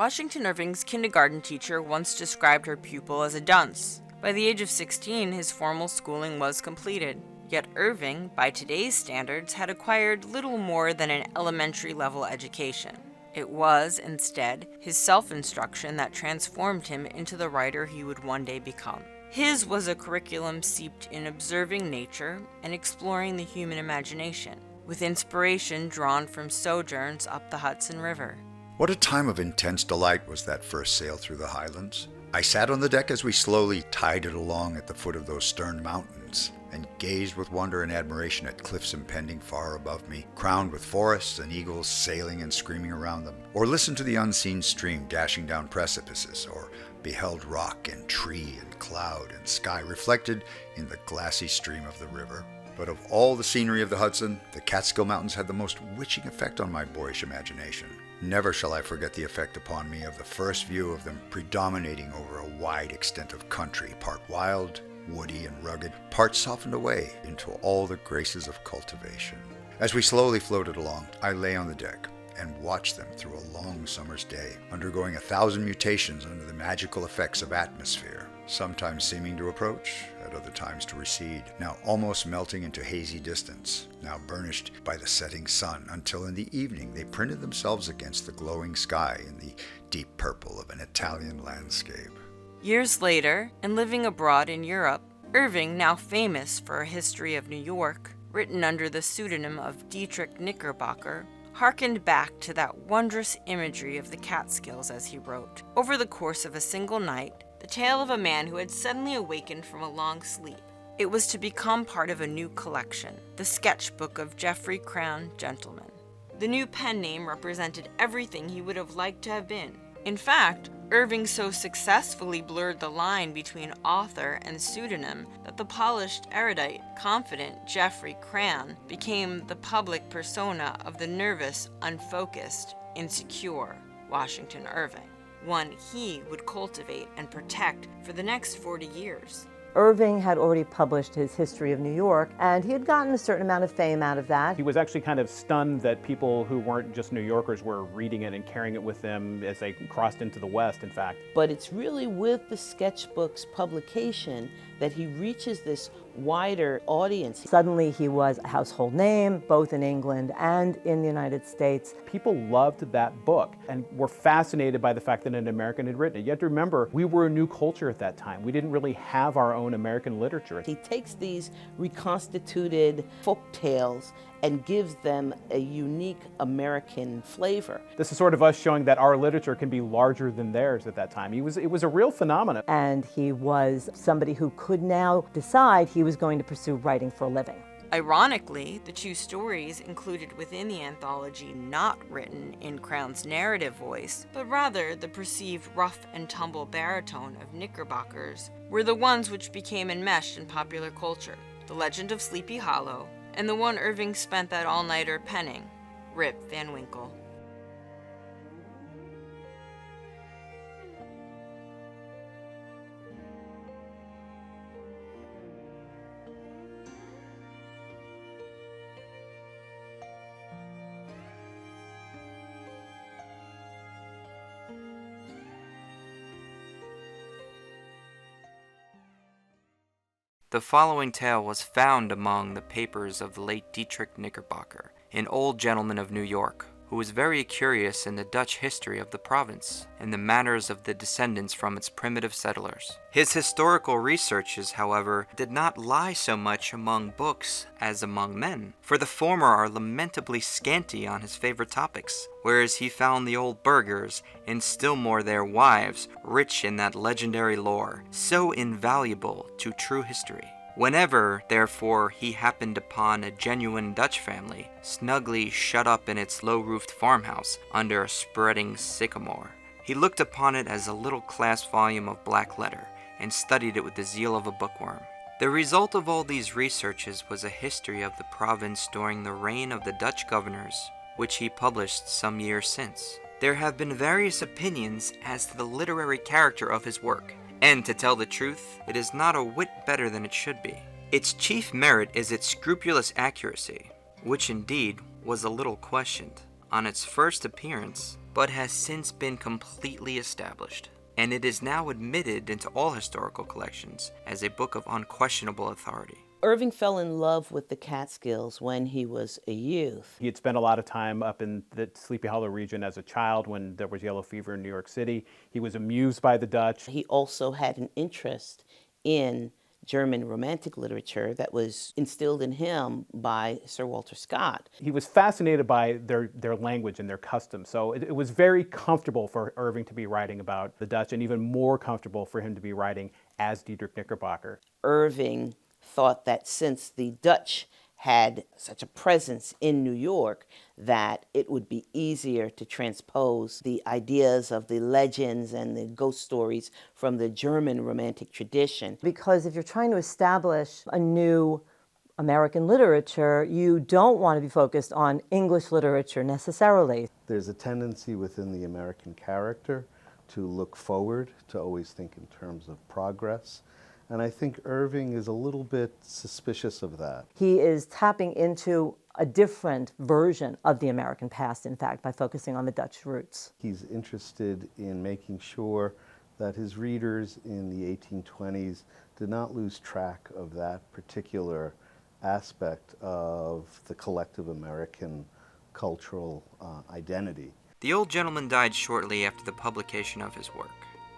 Washington Irving's kindergarten teacher once described her pupil as a dunce. By the age of 16, his formal schooling was completed. Yet Irving, by today's standards, had acquired little more than an elementary-level education. It was, instead, his self-instruction that transformed him into the writer he would one day become. His was a curriculum steeped in observing nature and exploring the human imagination, with inspiration drawn from sojourns up the Hudson River. What a time of intense delight was that first sail through the Highlands. I sat on the deck as we slowly tided along at the foot of those stern mountains, and gazed with wonder and admiration at cliffs impending far above me, crowned with forests and eagles sailing and screaming around them, or listened to the unseen stream dashing down precipices, or beheld rock and tree and cloud and sky reflected in the glassy stream of the river. But of all the scenery of the Hudson, the Catskill Mountains had the most witching effect on my boyish imagination. Never shall I forget the effect upon me of the first view of them predominating over a wide extent of country, part wild, woody, and rugged, part softened away into all the graces of cultivation. As we slowly floated along, I lay on the deck and watched them through a long summer's day, undergoing 1,000 mutations under the magical effects of atmosphere, sometimes seeming to approach, at other times to recede, now almost melting into hazy distance, now burnished by the setting sun, until in the evening they printed themselves against the glowing sky in the deep purple of an Italian landscape. Years later, and living abroad in Europe, Irving, now famous for a history of New York, written under the pseudonym of Dietrich Knickerbocker, harkened back to that wondrous imagery of the Catskills as he wrote, over the course of a single night, the tale of a man who had suddenly awakened from a long sleep. It was to become part of a new collection, the sketchbook of Geoffrey Crayon, Gentleman. The new pen name represented everything he would have liked to have been. In fact, Irving so successfully blurred the line between author and pseudonym that the polished, erudite, confident Geoffrey Crayon became the public persona of the nervous, unfocused, insecure Washington Irving, one he would cultivate and protect for the next 40 years. Irving had already published his History of New York, and he had gotten a certain amount of fame out of that. He was actually kind of stunned that people who weren't just New Yorkers were reading it and carrying it with them as they crossed into the West, in fact. But it's really with the sketchbook's publication that he reaches this wider audience. Suddenly he was a household name, both in England and in the United States. People loved that book and were fascinated by the fact that an American had written it. You have to remember, we were a new culture at that time. We didn't really have our own American literature. He takes these reconstituted folk tales and gives them a unique American flavor. This is sort of us showing that our literature can be larger than theirs at that time. It was a real phenomenon. And he was somebody who could now decide he was going to pursue writing for a living. Ironically, the two stories included within the anthology not written in Crayon's narrative voice, but rather the perceived rough and tumble baritone of Knickerbocker's, were the ones which became enmeshed in popular culture. The Legend of Sleepy Hollow, and the one Irving spent that all-nighter penning, Rip Van Winkle. The following tale was found among the papers of the late Dietrich Knickerbocker, an old gentleman of New York, who was very curious in the Dutch history of the province and the manners of the descendants from its primitive settlers. His historical researches, however, did not lie so much among books as among men, for the former are lamentably scanty on his favorite topics, whereas he found the old burghers, and still more their wives, rich in that legendary lore, so invaluable to true history. Whenever, therefore, he happened upon a genuine Dutch family, snugly shut up in its low-roofed farmhouse under a spreading sycamore, he looked upon it as a little class volume of black letter, and studied it with the zeal of a bookworm. The result of all these researches was a history of the province during the reign of the Dutch governors, which he published some years since. There have been various opinions as to the literary character of his work, and to tell the truth, it is not a whit better than it should be. Its chief merit is its scrupulous accuracy, which indeed was a little questioned. On its first appearance, but has since been completely established, and it is now admitted into all historical collections as a book of unquestionable authority. Irving fell in love with the Catskills when he was a youth. He had spent a lot of time up in the Sleepy Hollow region as a child when there was yellow fever in New York City. He was amused by the Dutch. He also had an interest in German Romantic literature that was instilled in him by Sir Walter Scott. He was fascinated by their language and their customs. So it was very comfortable for Irving to be writing about the Dutch, and even more comfortable for him to be writing as Diedrich Knickerbocker. Irving thought that since the Dutch had such a presence in New York, that it would be easier to transpose the ideas of the legends and the ghost stories from the German Romantic tradition. Because if you're trying to establish a new American literature, you don't want to be focused on English literature necessarily. There's a tendency within the American character to look forward, to always think in terms of progress. And I think Irving is a little bit suspicious of that. He is tapping into a different version of the American past, in fact, by focusing on the Dutch roots. He's interested in making sure that his readers in the 1820s did not lose track of that particular aspect of the collective American cultural identity. The old gentleman died shortly after the publication of his work,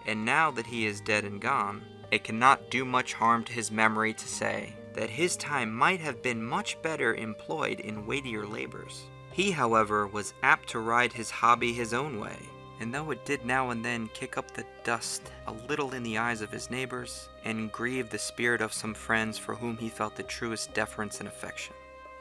and now that he is dead and gone, it cannot do much harm to his memory to say that his time might have been much better employed in weightier labors. He, however, was apt to ride his hobby his own way, and though it did now and then kick up the dust a little in the eyes of his neighbors, and grieve the spirit of some friends for whom he felt the truest deference and affection,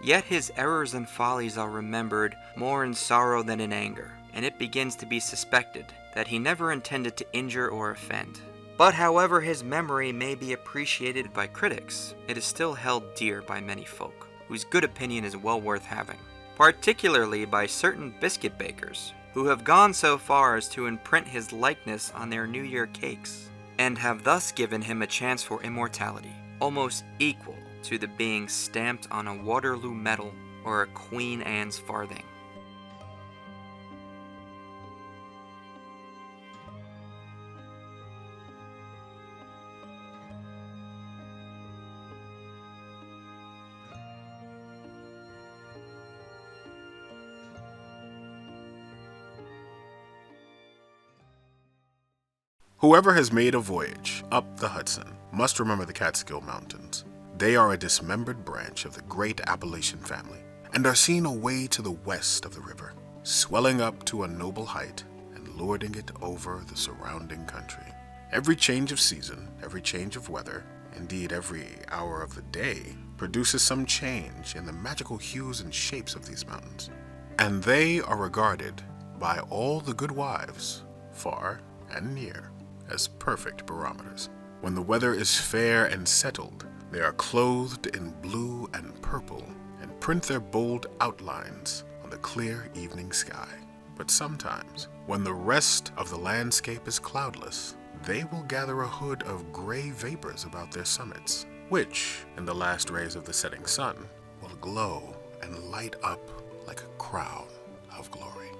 yet his errors and follies are remembered more in sorrow than in anger, and it begins to be suspected that he never intended to injure or offend. But however his memory may be appreciated by critics, it is still held dear by many folk, whose good opinion is well worth having, particularly by certain biscuit bakers, who have gone so far as to imprint his likeness on their New Year cakes, and have thus given him a chance for immortality, almost equal to the being stamped on a Waterloo medal or a Queen Anne's farthing. Whoever has made a voyage up the Hudson must remember the Catskill Mountains. They are a dismembered branch of the great Appalachian family, and are seen away to the west of the river, swelling up to a noble height and lording it over the surrounding country. Every change of season, every change of weather, indeed every hour of the day, produces some change in the magical hues and shapes of these mountains, and they are regarded by all the good wives, far and near, as perfect barometers. When the weather is fair and settled, they are clothed in blue and purple and print their bold outlines on the clear evening sky. But sometimes, when the rest of the landscape is cloudless, they will gather a hood of gray vapors about their summits, which, in the last rays of the setting sun, will glow and light up like a crown of glory.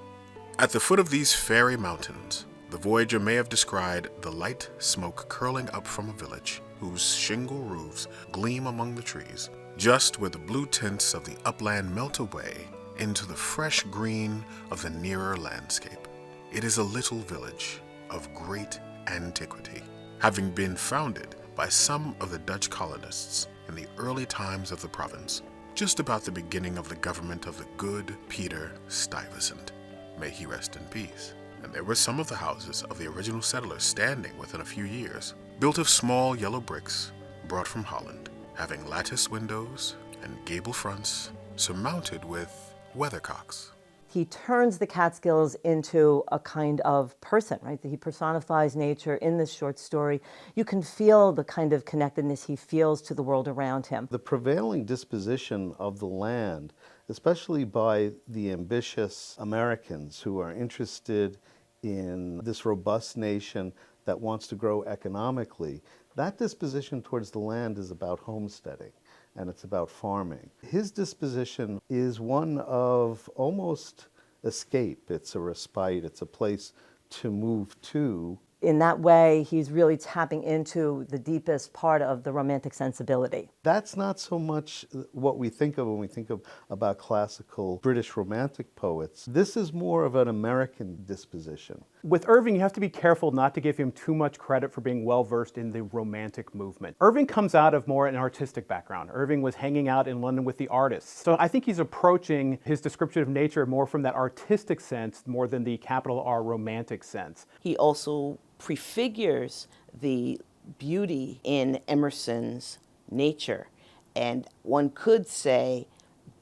At the foot of these fairy mountains, the voyager may have descried the light smoke curling up from a village whose shingle roofs gleam among the trees, just where the blue tints of the upland melt away into the fresh green of the nearer landscape. It is a little village of great antiquity, having been founded by some of the Dutch colonists in the early times of the province, just about the beginning of the government of the good Peter Stuyvesant. May he rest in peace. And there were some of the houses of the original settlers standing within a few years, built of small yellow bricks brought from Holland, having lattice windows and gable fronts surmounted with weathercocks. He turns the Catskills into a kind of person, right? He personifies nature in this short story. You can feel the kind of connectedness he feels to the world around him. The prevailing disposition of the land, especially by the ambitious Americans who are interested in this robust nation that wants to grow economically, that disposition towards the land is about homesteading and it's about farming. His disposition is one of almost escape, it's a respite, it's a place to move to. In that way, he's really tapping into the deepest part of the romantic sensibility. That's not so much what we think of when we think of about classical British romantic poets. This is more of an American disposition. With Irving, you have to be careful not to give him too much credit for being well-versed in the Romantic movement. Irving comes out of more an artistic background. Irving was hanging out in London with the artists. So I think he's approaching his description of nature more from that artistic sense more than the capital R romantic sense. He also prefigures the beauty in Emerson's nature. And one could say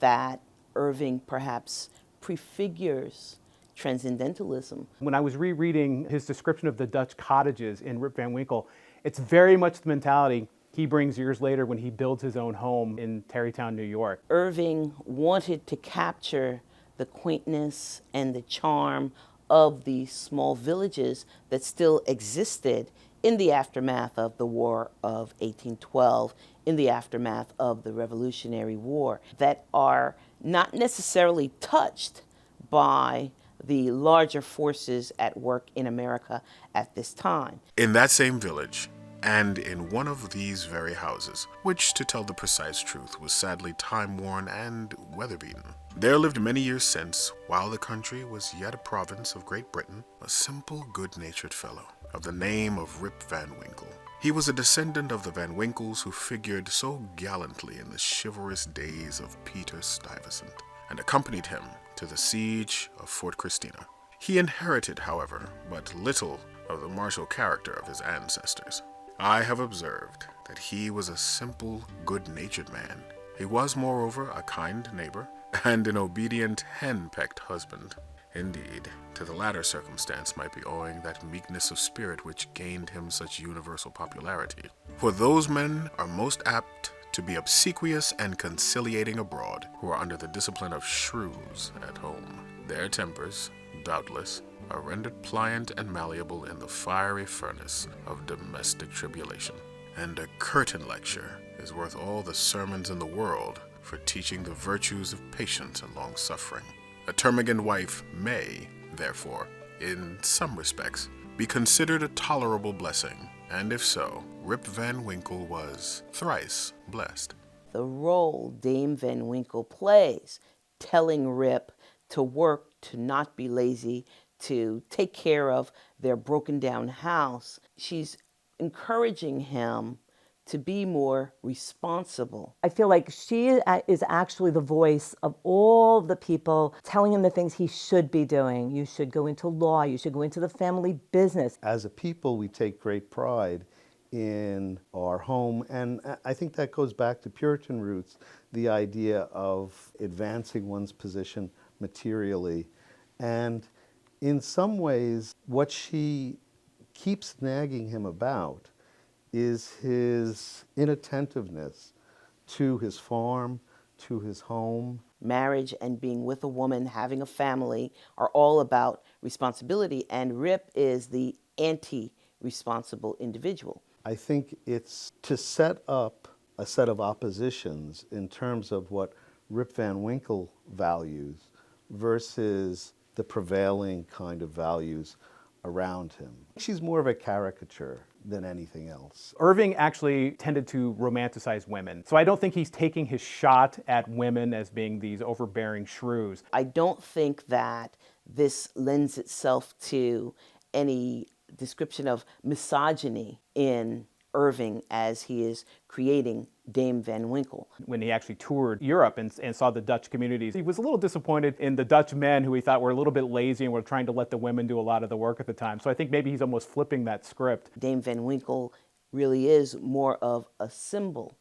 that Irving perhaps prefigures transcendentalism. When I was rereading his description of the Dutch cottages in Rip Van Winkle, it's very much the mentality he brings years later when he builds his own home in Tarrytown, New York. Irving wanted to capture the quaintness and the charm of these small villages that still existed in the aftermath of the War of 1812, in the aftermath of the Revolutionary War, that are not necessarily touched by the larger forces at work in America at this time. In that same village, and in one of these very houses, which, to tell the precise truth, was sadly time-worn and weather-beaten, there lived many years since, while the country was yet a province of Great Britain, a simple, good-natured fellow of the name of Rip Van Winkle. He was a descendant of the Van Winkles who figured so gallantly in the chivalrous days of Peter Stuyvesant, and accompanied him to the siege of Fort Christina. He inherited, however, but little of the martial character of his ancestors. I have observed that he was a simple, good-natured man. He was, moreover, a kind neighbor and an obedient, hen-pecked husband. Indeed, to the latter circumstance might be owing that meekness of spirit which gained him such universal popularity. For those men are most apt to be obsequious and conciliating abroad, who are under the discipline of shrews at home. Their tempers, doubtless, are rendered pliant and malleable in the fiery furnace of domestic tribulation. And a curtain lecture is worth all the sermons in the world for teaching the virtues of patience and long-suffering. A termagant wife may, therefore, in some respects, be considered a tolerable blessing, and if so, Rip Van Winkle was thrice blessed. The role Dame Van Winkle plays, telling Rip to work, to not be lazy, to take care of their broken down house, she's encouraging him to be more responsible. I feel like she is actually the voice of all the people telling him the things he should be doing. You should go into law, you should go into the family business. As a people, we take great pride in our home, and I think that goes back to Puritan roots, the idea of advancing one's position materially. And in some ways, what she keeps nagging him about is his inattentiveness to his farm, to his home. Marriage and being with a woman, having a family, are all about responsibility, and Rip is the anti-responsible individual. I think it's to set up a set of oppositions in terms of what Rip Van Winkle values versus the prevailing kind of values around him. She's more of a caricature than anything else. Irving actually tended to romanticize women. So I don't think he's taking his shot at women as being these overbearing shrews. I don't think that this lends itself to any description of misogyny in Irving as he is creating Dame Van Winkle. When he actually toured Europe and saw the Dutch communities, he was a little disappointed in the Dutch men who he thought were a little bit lazy and were trying to let the women do a lot of the work at the time. So I think maybe he's almost flipping that script. Dame Van Winkle really is more of a symbol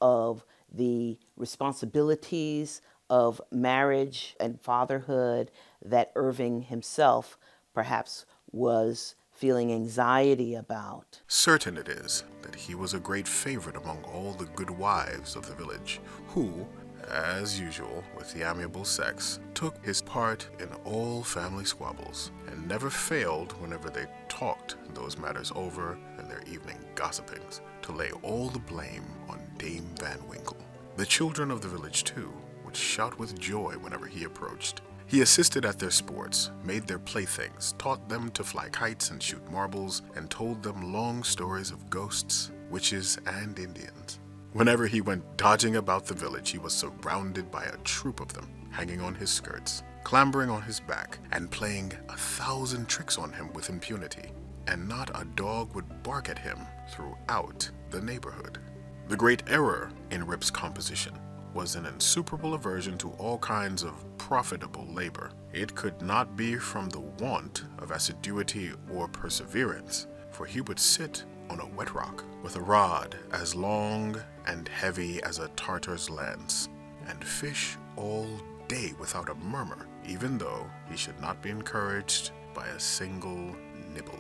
of the responsibilities of marriage and fatherhood that Irving himself perhaps was feeling anxiety about. Certain it is that he was a great favorite among all the good wives of the village, who, as usual with the amiable sex, took his part in all family squabbles, and never failed, whenever they talked those matters over in their evening gossipings, to lay all the blame on Dame Van Winkle. The children of the village, too, would shout with joy whenever he approached. He assisted at their sports, made their playthings, taught them to fly kites and shoot marbles, and told them long stories of ghosts, witches, and Indians. Whenever he went dodging about the village, he was surrounded by a troop of them, hanging on his skirts, clambering on his back, and playing 1,000 tricks on him with impunity. And not a dog would bark at him throughout the neighborhood. The great error in Rip's composition was an insuperable aversion to all kinds of profitable labor. It could not be from the want of assiduity or perseverance, for he would sit on a wet rock with a rod as long and heavy as a Tartar's lance, and fish all day without a murmur, even though he should not be encouraged by a single nibble.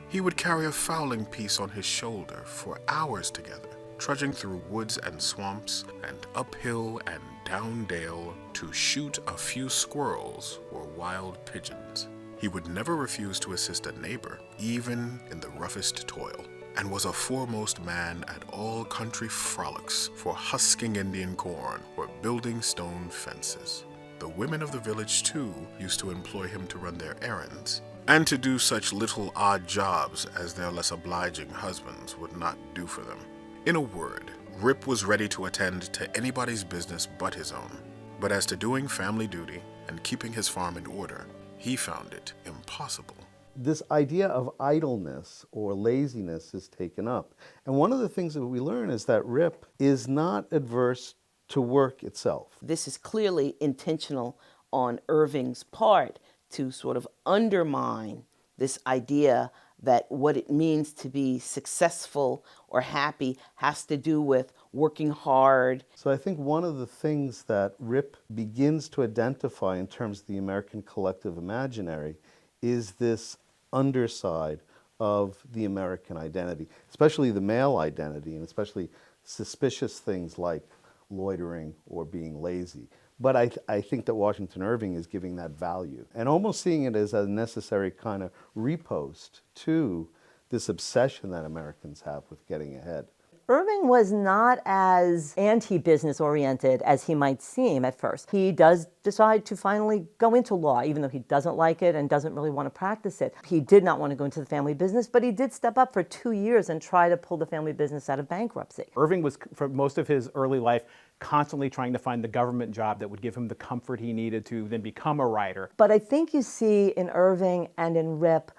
He would carry a fowling piece on his shoulder for hours together, trudging through woods and swamps and uphill and down dale to shoot a few squirrels or wild pigeons. He would never refuse to assist a neighbor, even in the roughest toil, and was a foremost man at all country frolics for husking Indian corn or building stone fences. The women of the village, too, used to employ him to run their errands, and to do such little odd jobs as their less obliging husbands would not do for them. In a word, Rip was ready to attend to anybody's business but his own. But as to doing family duty and keeping his farm in order, he found it impossible. This idea of idleness or laziness is taken up. And one of the things that we learn is that Rip is not adverse to work itself. This is clearly intentional on Irving's part to sort of undermine this idea that what it means to be successful or happy has to do with working hard. So I think one of the things that Rip begins to identify in terms of the American collective imaginary is this underside of the American identity, especially the male identity, and especially suspicious things like loitering or being lazy. But I think that Washington Irving is giving that value and almost seeing it as a necessary kind of repost to this obsession that Americans have with getting ahead. Irving was not as anti-business oriented as he might seem at first. He does decide to finally go into law, even though he doesn't like it and doesn't really want to practice it. He did not want to go into the family business, but he did step up for 2 years and try to pull the family business out of bankruptcy. Irving was, for most of his early life, constantly trying to find the government job that would give him the comfort he needed to then become a writer. But I think you see in Irving and in Rip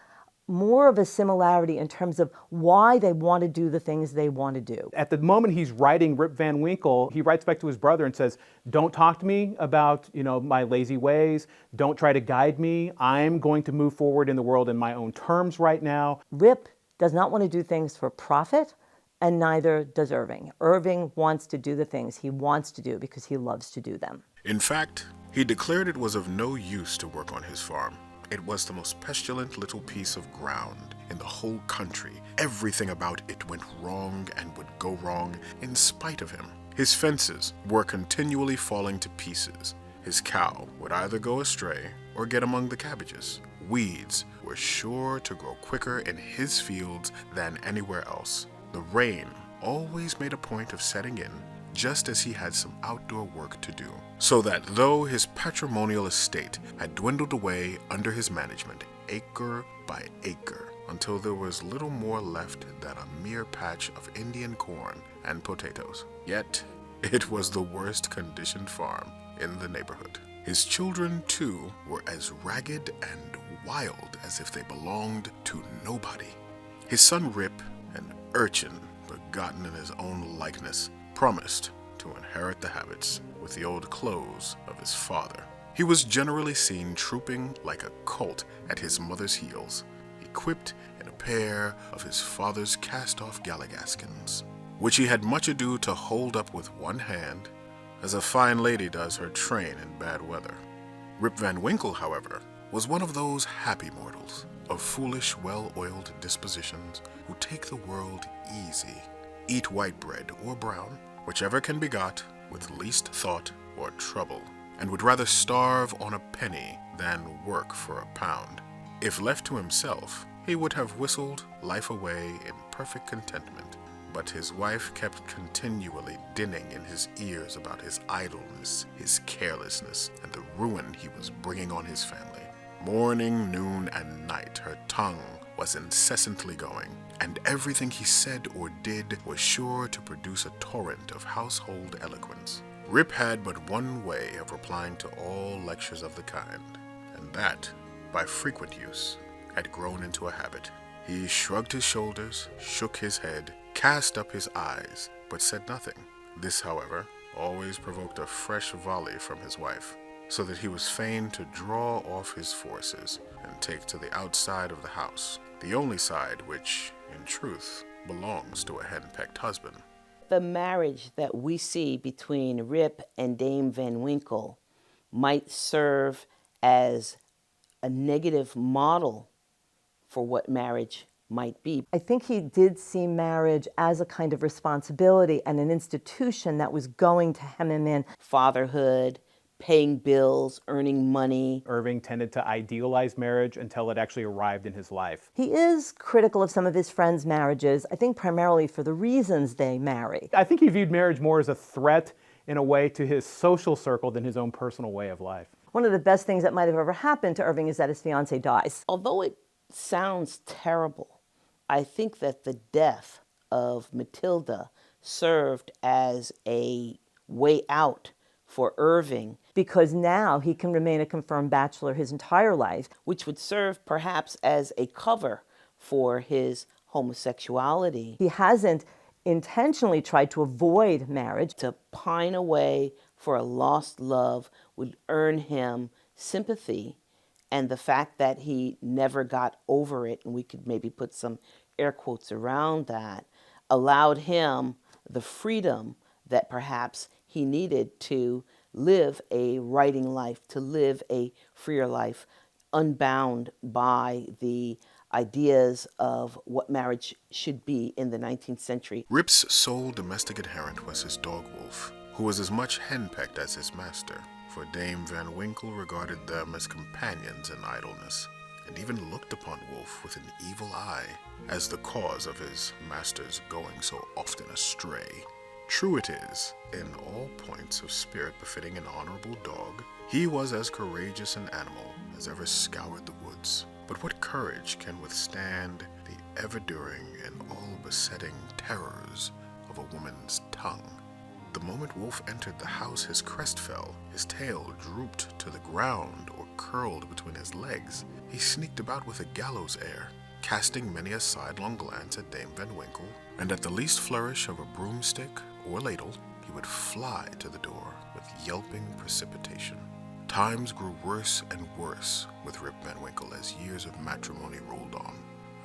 more of a similarity in terms of why they want to do the things they want to do. At the moment he's writing Rip Van Winkle, he writes back to his brother and says, don't talk to me about, my lazy ways. Don't try to guide me. I'm going to move forward in the world in my own terms right now. Rip does not want to do things for profit, and neither does Irving. Irving wants to do the things he wants to do because he loves to do them. In fact, he declared it was of no use to work on his farm. It was the most pestilent little piece of ground in the whole country. Everything about it went wrong and would go wrong in spite of him. His fences were continually falling to pieces. His cow would either go astray or get among the cabbages. Weeds were sure to grow quicker in his fields than anywhere else. The rain always made a point of setting in just as he had some outdoor work to do, so that though his patrimonial estate had dwindled away under his management, acre by acre, until there was little more left than a mere patch of Indian corn and potatoes, yet it was the worst conditioned farm in the neighborhood. His children, too, were as ragged and wild as if they belonged to nobody. His son Rip, an urchin begotten in his own likeness, promised to inherit the habits with the old clothes of his father. He was generally seen trooping like a colt at his mother's heels, equipped in a pair of his father's cast-off galligaskins, which he had much ado to hold up with one hand, as a fine lady does her train in bad weather. Rip Van Winkle, however, was one of those happy mortals of foolish, well-oiled dispositions who take the world easy, eat white bread or brown, whichever can be got with least thought or trouble, and would rather starve on a penny than work for a pound. If left to himself, he would have whistled life away in perfect contentment. but his wife kept continually dinning in his ears about his idleness, his carelessness, and the ruin he was bringing on his family. Morning, noon, and night her tongue was incessantly going, and everything he said or did was sure to produce a torrent of household eloquence. Rip had but one way of replying to all lectures of the kind, and that, by frequent use, had grown into a habit. He shrugged his shoulders, shook his head, cast up his eyes, but said nothing. This, however, always provoked a fresh volley from his wife, so that he was fain to draw off his forces and take to the outside of the house, the only side which, in truth, belongs to a hen-pecked husband. The marriage that we see between Rip and Dame Van Winkle might serve as a negative model for what marriage might be. I think he did see marriage as a kind of responsibility and an institution that was going to hem him in. Fatherhood, paying bills, earning money. Irving tended to idealize marriage until it actually arrived in his life. He is critical of some of his friends' marriages, I think primarily for the reasons they marry. I think he viewed marriage more as a threat in a way to his social circle than his own personal way of life. One of the best things that might have ever happened to Irving is that his fiancée dies. Although it sounds terrible, I think that the death of Matilda served as a way out for Irving, because now he can remain a confirmed bachelor his entire life. which would serve perhaps as a cover for his homosexuality. He hasn't intentionally tried to avoid marriage. To pine away for a lost love would earn him sympathy, and the fact that he never got over it, and we could maybe put some air quotes around that, allowed him the freedom that perhaps he needed to live a writing life, to live a freer life, unbound by the ideas of what marriage should be in the 19th century. Rip's sole domestic adherent was his dog Wolf, who was as much henpecked as his master, for Dame Van Winkle regarded them as companions in idleness, and even looked upon Wolf with an evil eye as the cause of his master's going so often astray. True it is, in all points of spirit befitting an honorable dog, he was as courageous an animal as ever scoured the woods. But what courage can withstand the ever-during and all-besetting terrors of a woman's tongue? The moment Wolf entered the house, his crest fell, his tail drooped to the ground or curled between his legs. He sneaked about with a gallows air, casting many a sidelong glance at Dame Van Winkle, and at the least flourish of a broomstick or ladle, he would fly to the door with yelping precipitation. Times grew worse and worse with Rip Van Winkle as years of matrimony rolled on.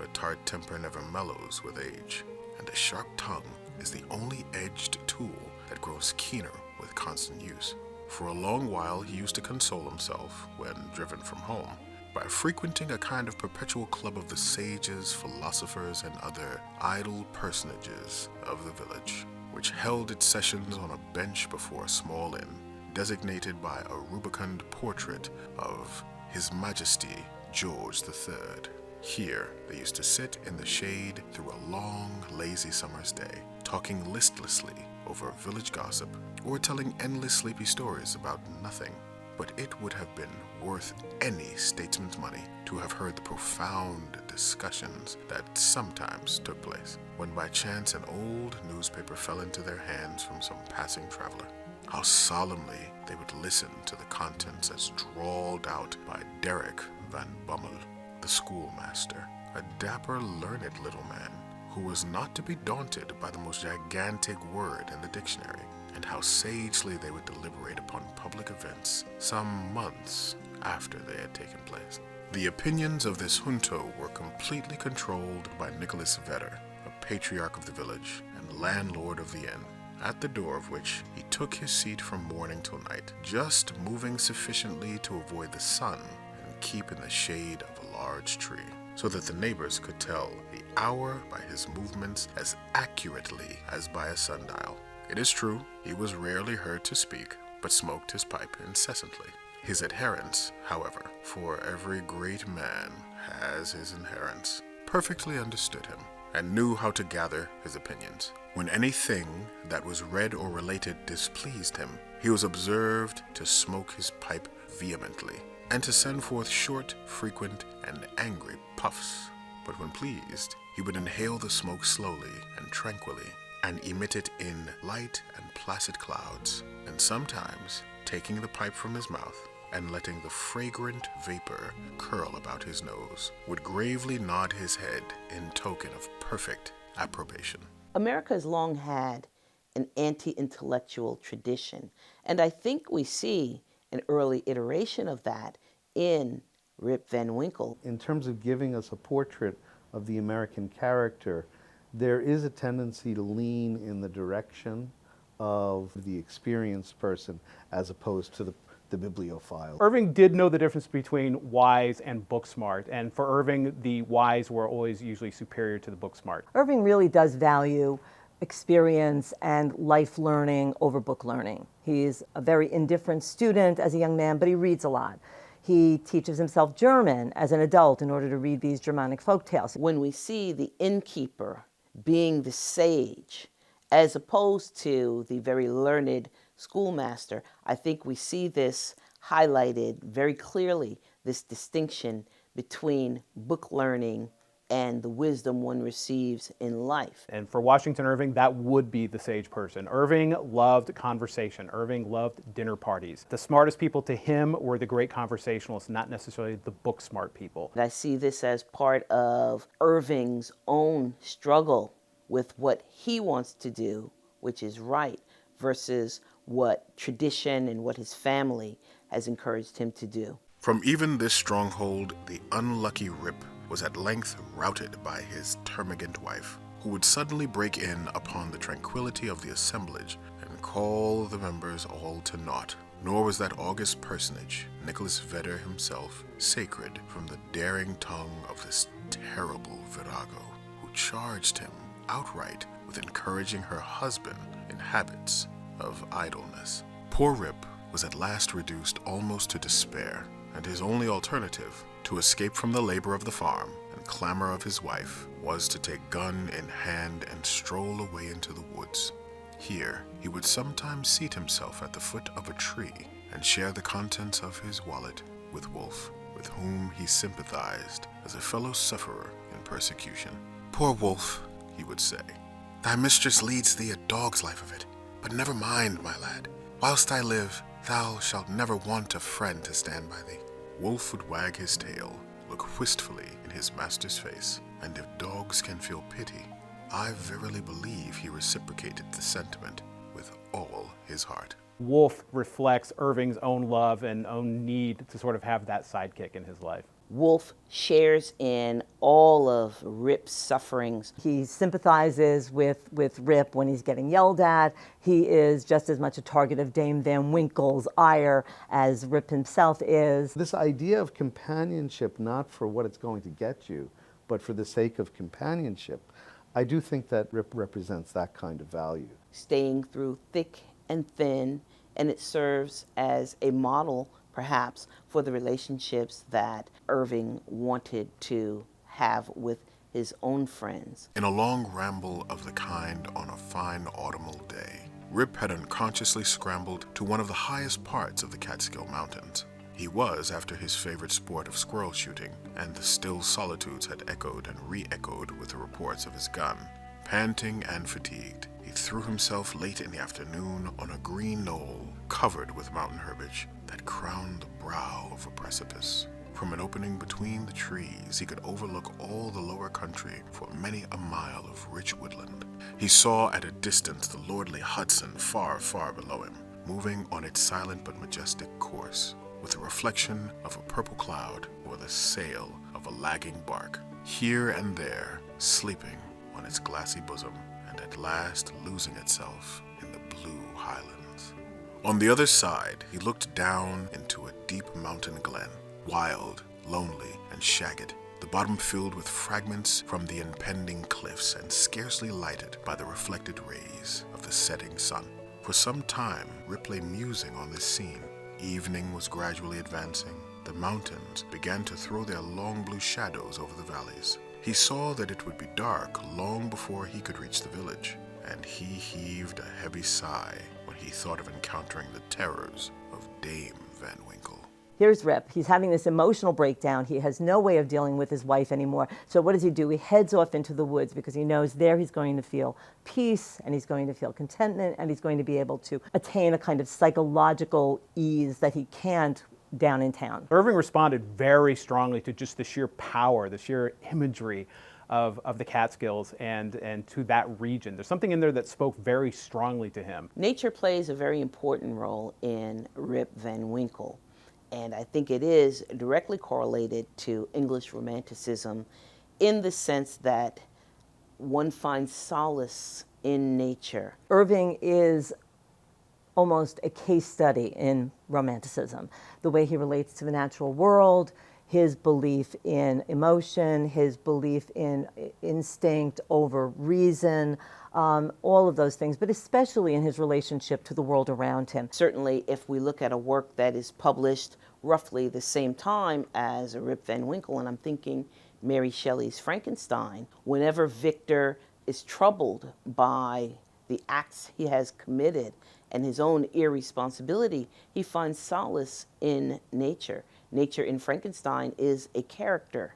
A tart temper never mellows with age, and a sharp tongue is the only edged tool that grows keener with constant use. For a long while he used to console himself, when driven from home, by frequenting a kind of perpetual club of the sages, philosophers, and other idle personages of the village, which held its sessions on a bench before a small inn, designated by a rubicund portrait of His Majesty George III. Here they used to sit in the shade through a long, lazy summer's day, talking listlessly over village gossip, or telling endless sleepy stories about nothing. But it would have been worth any statesman's money to have heard the profound discussions that sometimes took place, when by chance an old newspaper fell into their hands from some passing traveler. How solemnly they would listen to the contents as drawled out by Derek Van Bummel, the schoolmaster, a dapper, learned little man, who was not to be daunted by the most gigantic word in the dictionary, and how sagely they would deliberate upon public events some months after they had taken place. The opinions of this junto were completely controlled by Nicholas Vedder, a patriarch of the village and landlord of the inn, at the door of which he took his seat from morning till night, just moving sufficiently to avoid the sun and keep in the shade of a large tree, so that the neighbors could tell the hour by his movements as accurately as by a sundial. It is true, he was rarely heard to speak, but smoked his pipe incessantly. His adherents, however, for every great man has his adherents, perfectly understood him, and knew how to gather his opinions. When anything that was read or related displeased him, he was observed to smoke his pipe vehemently, and to send forth short, frequent, and angry puffs. But when pleased, he would inhale the smoke slowly and tranquilly, and emit it in light and placid clouds, and sometimes, taking the pipe from his mouth, and letting the fragrant vapor curl about his nose, would gravely nod his head in token of perfect approbation. America has long had an anti-intellectual tradition, and I think we see an early iteration of that in Rip Van Winkle. In terms of giving us a portrait of the American character, there is a tendency to lean in the direction of the experienced person as opposed to the bibliophile. Irving did know the difference between wise and book smart, and for Irving, the wise were always usually superior to the book smart. Irving really does value experience and life learning over book learning. He's a very indifferent student as a young man, but he reads a lot. He teaches himself German as an adult in order to read these Germanic folktales. When we see the innkeeper being the sage, as opposed to the very learned schoolmaster, I think we see this highlighted very clearly, this distinction between book learning and the wisdom one receives in life. And for Washington Irving, that would be the sage person. Irving loved conversation. Irving loved dinner parties. The smartest people to him were the great conversationalists, not necessarily the book smart people. I see this as part of Irving's own struggle with what he wants to do, which is right, versus what tradition and what his family has encouraged him to do. From even this stronghold, the unlucky Rip was at length routed by his termagant wife, who would suddenly break in upon the tranquility of the assemblage and call the members all to naught. Nor was that august personage, Nicholas Vedder himself, sacred from the daring tongue of this terrible virago, who charged him outright with encouraging her husband in habits of idleness. Poor Rip was at last reduced almost to despair, and his only alternative, to escape from the labor of the farm and clamor of his wife, was to take gun in hand and stroll away into the woods. Here he would sometimes seat himself at the foot of a tree and share the contents of his wallet with Wolf, with whom he sympathized as a fellow sufferer in persecution. "Poor Wolf," he would say, "thy mistress leads thee a dog's life of it. But never mind, my lad. Whilst I live, thou shalt never want a friend to stand by thee." Wolf would wag his tail, look wistfully in his master's face, and if dogs can feel pity, I verily believe he reciprocated the sentiment with all his heart. Wolf reflects Irving's own love and own need to sort of have that sidekick in his life. Wolf shares in all of Rip's sufferings. He sympathizes with Rip when he's getting yelled at. He is just as much a target of Dame Van Winkle's ire as Rip himself is. This idea of companionship, not for what it's going to get you, but for the sake of companionship, I do think that Rip represents that kind of value. Staying through thick and thin, and it serves as a model perhaps for the relationships that Irving wanted to have with his own friends. In a long ramble of the kind on a fine autumnal day, Rip had unconsciously scrambled to one of the highest parts of the Catskill Mountains. He was after his favorite sport of squirrel shooting, and the still solitudes had echoed and re-echoed with the reports of his gun. Panting and fatigued, he threw himself late in the afternoon on a green knoll covered with mountain herbage that crowned the brow of a precipice. From an opening between the trees, he could overlook all the lower country for many a mile of rich woodland. He saw at a distance the lordly Hudson far, far below him, moving on its silent but majestic course, with the reflection of a purple cloud or the sail of a lagging bark, here and there sleeping on its glassy bosom, and at last losing itself in the blue highlands. On the other side, he looked down into a deep mountain glen, wild, lonely, and shagged, the bottom filled with fragments from the impending cliffs and scarcely lighted by the reflected rays of the setting sun. For some time, Rip lay musing on this scene. Evening was gradually advancing. The mountains began to throw their long blue shadows over the valleys. he saw that it would be dark long before he could reach the village, and he heaved a heavy sigh when he thought of encountering the terrors of Dame Van Winkle. Here's Rip. He's having this emotional breakdown. He has no way of dealing with his wife anymore. So what does he do? He heads off into the woods because he knows there he's going to feel peace and he's going to feel contentment and he's going to be able to attain a kind of psychological ease that he can't down in town. Irving responded very strongly to just the sheer power, the sheer imagery of the Catskills and to that region. There's something in there that spoke very strongly to him. Nature plays a very important role in Rip Van Winkle. And I think it is directly correlated to English Romanticism in the sense that one finds solace in nature. Irving is almost a case study in Romanticism. The way he relates to the natural world, his belief in emotion, his belief in instinct over reason, all of those things, but especially in his relationship to the world around him. Certainly, if we look at a work that is published roughly the same time as Rip Van Winkle, and I'm thinking Mary Shelley's Frankenstein, whenever Victor is troubled by the acts he has committed and his own irresponsibility, he finds solace in nature. Nature in Frankenstein is a character,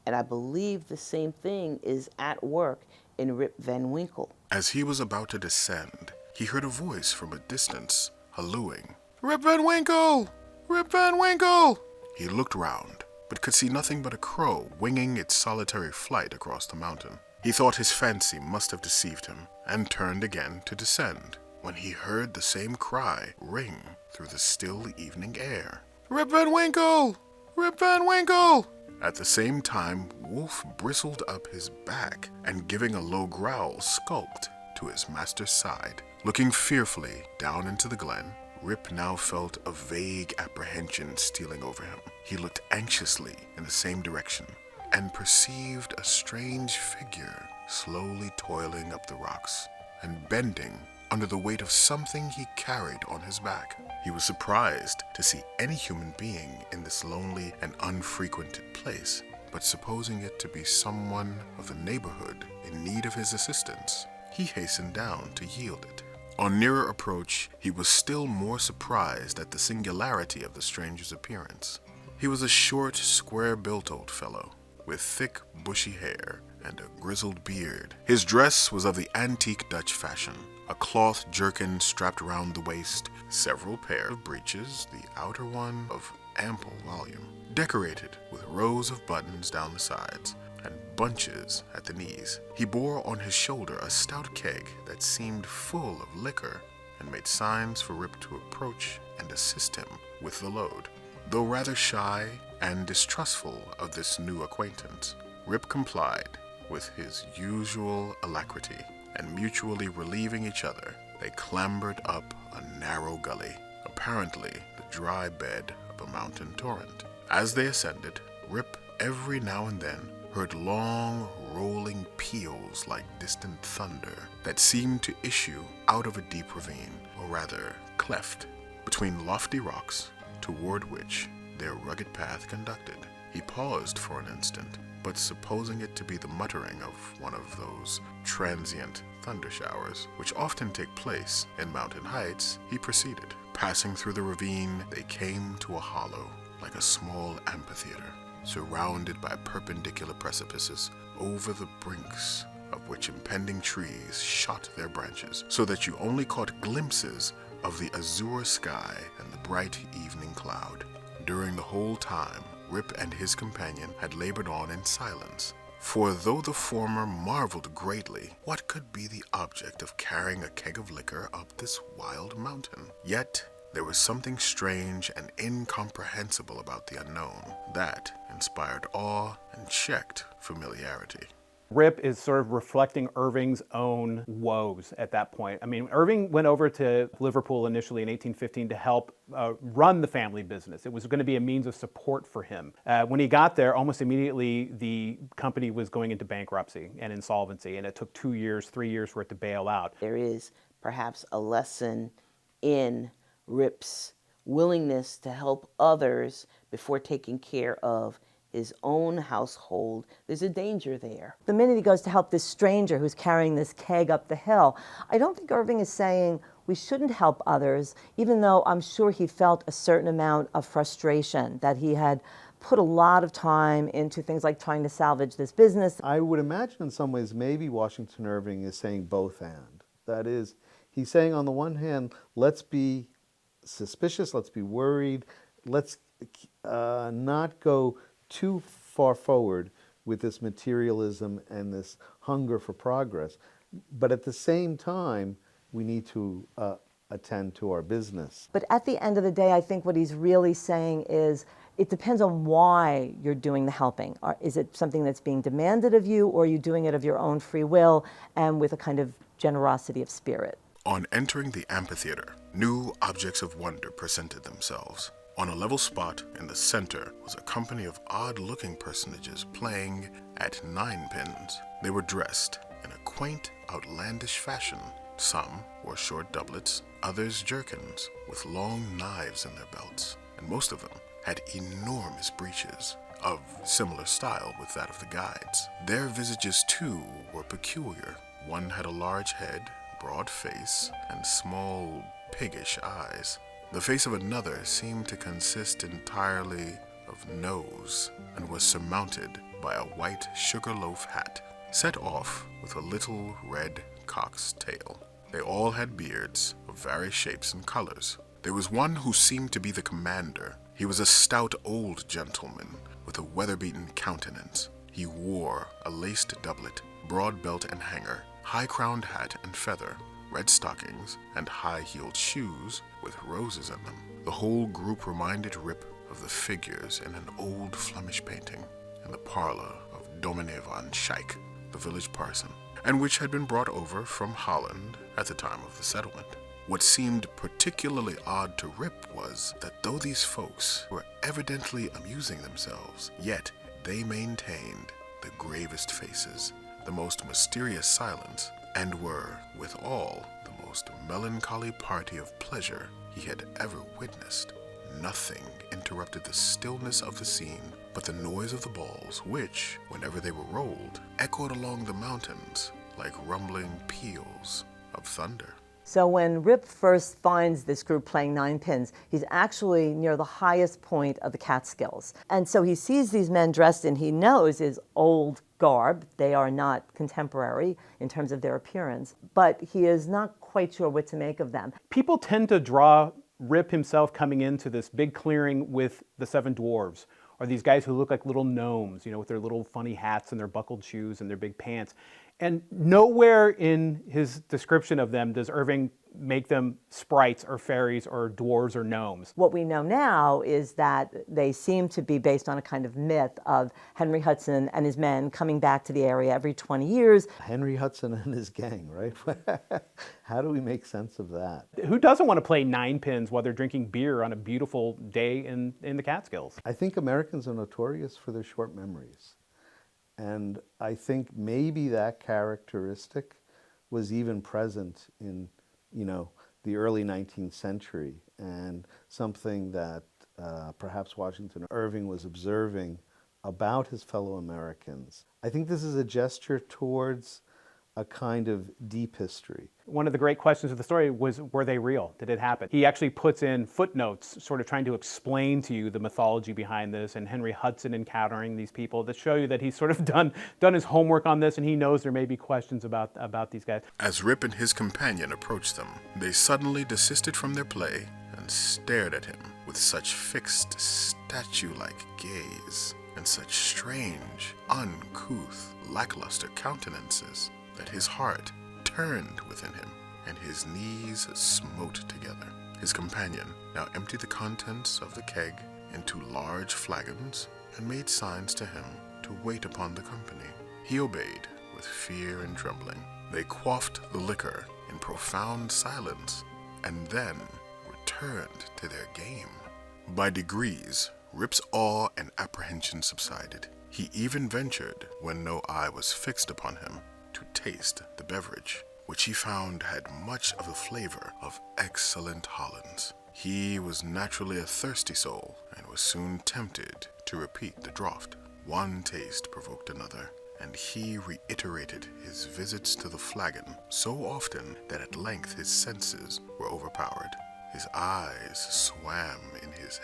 and I believe the same thing is at work in Rip Van Winkle. As he was about to descend, he heard a voice from a distance, hallooing, "Rip Van Winkle! Rip Van Winkle!" He looked round, but could see nothing but a crow winging its solitary flight across the mountain. He thought his fancy must have deceived him, and turned again to descend, when he heard the same cry ring through the still evening air. "Rip Van Winkle! Rip Van Winkle!" At the same time, Wolf bristled up his back, and giving a low growl, skulked to his master's side. Looking fearfully down into the glen, Rip now felt a vague apprehension stealing over him. He looked anxiously in the same direction, and perceived a strange figure slowly toiling up the rocks, and bending under the weight of something he carried on his back. He was surprised to see any human being in this lonely and unfrequented place, but supposing it to be someone of the neighborhood in need of his assistance, he hastened down to yield it. On nearer approach, he was still more surprised at the singularity of the stranger's appearance. He was a short, square-built old fellow, with thick, bushy hair and a grizzled beard. His dress was of the antique Dutch fashion, a cloth jerkin strapped round the waist, several pairs of breeches, the outer one of ample volume, decorated with rows of buttons down the sides and bunches at the knees. He bore on his shoulder a stout keg that seemed full of liquor, and made signs for Rip to approach and assist him with the load. Though rather shy and distrustful of this new acquaintance, Rip complied with his usual alacrity, and mutually relieving each other, they clambered up a narrow gully, apparently the dry bed of a mountain torrent. As they ascended, Rip every now and then heard long, rolling peals like distant thunder that seemed to issue out of a deep ravine, or rather cleft, between lofty rocks toward which their rugged path conducted. He paused for an instant, but supposing it to be the muttering of one of those transient thunder showers which often take place in mountain heights, he proceeded. Passing through the ravine, they came to a hollow, like a small amphitheater, surrounded by perpendicular precipices, over the brinks of which impending trees shot their branches, so that you only caught glimpses of the azure sky and the bright evening cloud. During the whole time, Rip and his companion had labored on in silence, for though the former marveled greatly what could be the object of carrying a keg of liquor up this wild mountain, yet there was something strange and incomprehensible about the unknown that inspired awe and checked familiarity. Rip is sort of reflecting Irving's own woes at that point. I mean, Irving went over to Liverpool initially in 1815 to help run the family business. It was going to be a means of support for him. When he got there, almost immediately the company was going into bankruptcy and insolvency, and it took 2 years, 3 years for it to bail out. There is perhaps a lesson in Rip's willingness to help others before taking care of his own household, there's a danger there. The minute he goes to help this stranger who's carrying this keg up the hill, I don't think Irving is saying we shouldn't help others, even though I'm sure he felt a certain amount of frustration that he had put a lot of time into things like trying to salvage this business. I would imagine in some ways maybe Washington Irving is saying both and. That is, he's saying on the one hand, let's be suspicious, let's be worried, let's not go too far forward with this materialism and this hunger for progress. But at the same time, we need to attend to our business. But at the end of the day, I think what he's really saying is it depends on why you're doing the helping. Is it something that's being demanded of you, or are you doing it of your own free will and with a kind of generosity of spirit? On entering the amphitheater, new objects of wonder presented themselves. On a level spot in the center was a company of odd-looking personages playing at ninepins. They were dressed in a quaint, outlandish fashion. Some wore short doublets, others jerkins, with long knives in their belts, and most of them had enormous breeches, of similar style with that of the guides. Their visages, too, were peculiar. One had a large head, broad face, and small, piggish eyes. The face of another seemed to consist entirely of nose, and was surmounted by a white sugarloaf hat, set off with a little red cock's tail. They all had beards of various shapes and colors. There was one who seemed to be the commander. He was a stout old gentleman with a weather-beaten countenance. He wore a laced doublet, broad belt and hanger, high-crowned hat and feather, red stockings, and high-heeled shoes with roses in them. The whole group reminded Rip of the figures in an old Flemish painting in the parlor of Dominee van Schaik, the village parson, and which had been brought over from Holland at the time of the settlement. What seemed particularly odd to Rip was that though these folks were evidently amusing themselves, yet they maintained the gravest faces, the most mysterious silence, and were, withal, the most melancholy party of pleasure he had ever witnessed. Nothing interrupted the stillness of the scene but the noise of the balls, which, whenever they were rolled, echoed along the mountains like rumbling peals of thunder. So when Rip first finds this group playing ninepins, he's actually near the highest point of the Catskills. And so he sees these men dressed in, he knows, is old garb. They are not contemporary in terms of their appearance, but he is not quite sure what to make of them. People tend to draw Rip himself coming into this big clearing with the seven dwarves, or these guys who look like little gnomes, with their little funny hats and their buckled shoes and their big pants. And nowhere in his description of them does Irving make them sprites or fairies or dwarves or gnomes. What we know now is that they seem to be based on a kind of myth of Henry Hudson and his men coming back to the area every 20 years. Henry Hudson and his gang, right? How do we make sense of that? Who doesn't want to play ninepins while they're drinking beer on a beautiful day in the Catskills? I think Americans are notorious for their short memories. And I think maybe that characteristic was even present in, the early 19th century, and something that perhaps Washington Irving was observing about his fellow Americans. I think this is a gesture towards a kind of deep history. One of the great questions of the story was, were they real? Did it happen? He actually puts in footnotes sort of trying to explain to you the mythology behind this and Henry Hudson encountering these people that show you that he's sort of done his homework on this, and he knows there may be questions about these guys. As Rip and his companion approached them, they suddenly desisted from their play and stared at him with such fixed, statue-like gaze and such strange, uncouth, lackluster countenances that his heart turned within him, and his knees smote together. His companion now emptied the contents of the keg into large flagons and made signs to him to wait upon the company. He obeyed with fear and trembling. They quaffed the liquor in profound silence, and then returned to their game. By degrees, Rip's awe and apprehension subsided. He even ventured, when no eye was fixed upon him, to taste the beverage, which he found had much of the flavor of excellent Hollands. He was naturally a thirsty soul, and was soon tempted to repeat the draught. One taste provoked another, and he reiterated his visits to the flagon so often that at length his senses were overpowered. His eyes swam in his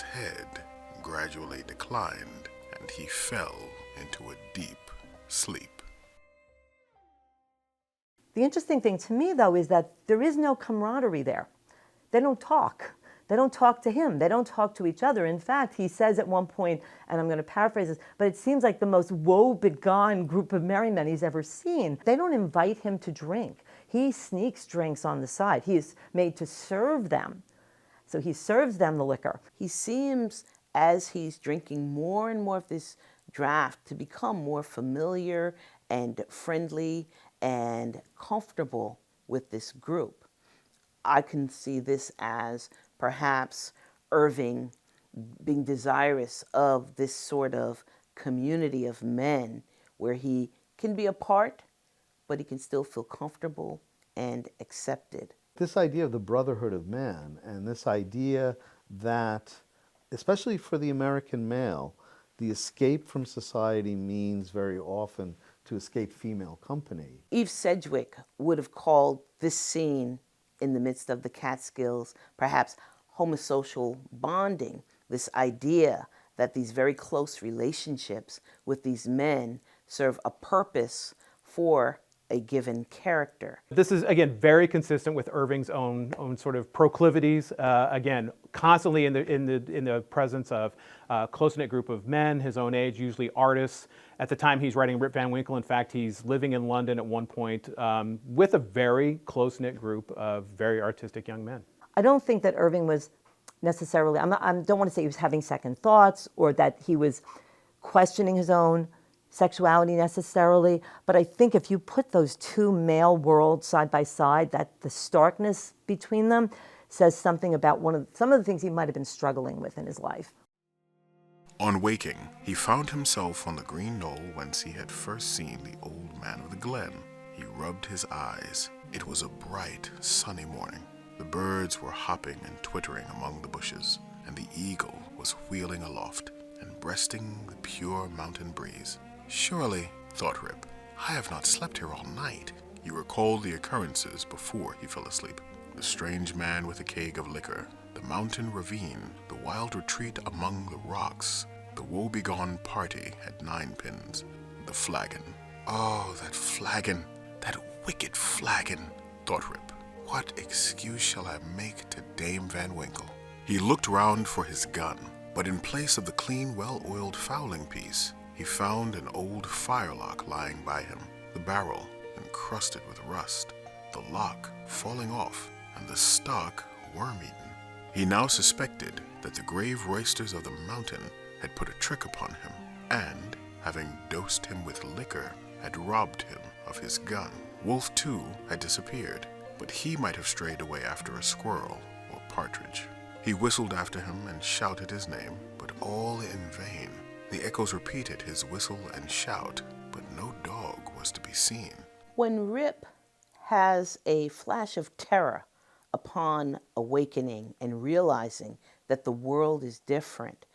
head gradually declined, and he fell into a deep sleep. The interesting thing to me, though, is that there is no camaraderie there. They don't talk. They don't talk to him. They don't talk to each other. In fact, he says at one point, and I'm going to paraphrase this, but it seems like the most woe-begone group of merry men he's ever seen. They don't invite him to drink. He sneaks drinks on the side. He is made to serve them. So he serves them the liquor. He seems, as he's drinking more and more of this draft, to become more familiar and friendly and comfortable with this group. I can see this as perhaps Irving being desirous of this sort of community of men where he can be a part, but he can still feel comfortable and accepted. This idea of the brotherhood of man, and this idea that, especially for the American male, the escape from society means very often to escape female company. Eve Sedgwick would have called this scene in the midst of the Catskills perhaps homosocial bonding, this idea that these very close relationships with these men serve a purpose for a given character. This is, again, very consistent with Irving's own sort of proclivities. Again, constantly in the presence of a close-knit group of men, his own age, usually artists. At the time he's writing Rip Van Winkle, in fact, he's living in London at one point with a very close-knit group of very artistic young men. I don't think that Irving was necessarily, I don't want to say he was having second thoughts or that he was questioning his own sexuality necessarily, but I think if you put those two male worlds side by side, that the starkness between them says something about some of the things he might have been struggling with in his life. On waking, he found himself on the green knoll whence he had first seen the old man of the glen. He rubbed his eyes. It was a bright, sunny morning. The birds were hopping and twittering among the bushes, and the eagle was wheeling aloft and breasting the pure mountain breeze. Surely, thought Rip, I have not slept here all night. He recalled the occurrences before he fell asleep. The strange man with a keg of liquor, the mountain ravine, the wild retreat among the rocks, the woe-begone party at Ninepins, the flagon. Oh, that flagon, that wicked flagon, thought Rip. What excuse shall I make to Dame Van Winkle? He looked round for his gun, but in place of the clean, well-oiled fowling piece, he found an old firelock lying by him, the barrel encrusted with rust, the lock falling off, and the stock worm-eaten. He now suspected that the grave roysters of the mountain had put a trick upon him, and, having dosed him with liquor, had robbed him of his gun. Wolf, too, had disappeared, but he might have strayed away after a squirrel or partridge. He whistled after him and shouted his name, but all in vain. The echoes repeated his whistle and shout, but no dog was to be seen. When Rip has a flash of terror upon awakening and realizing that the world is different,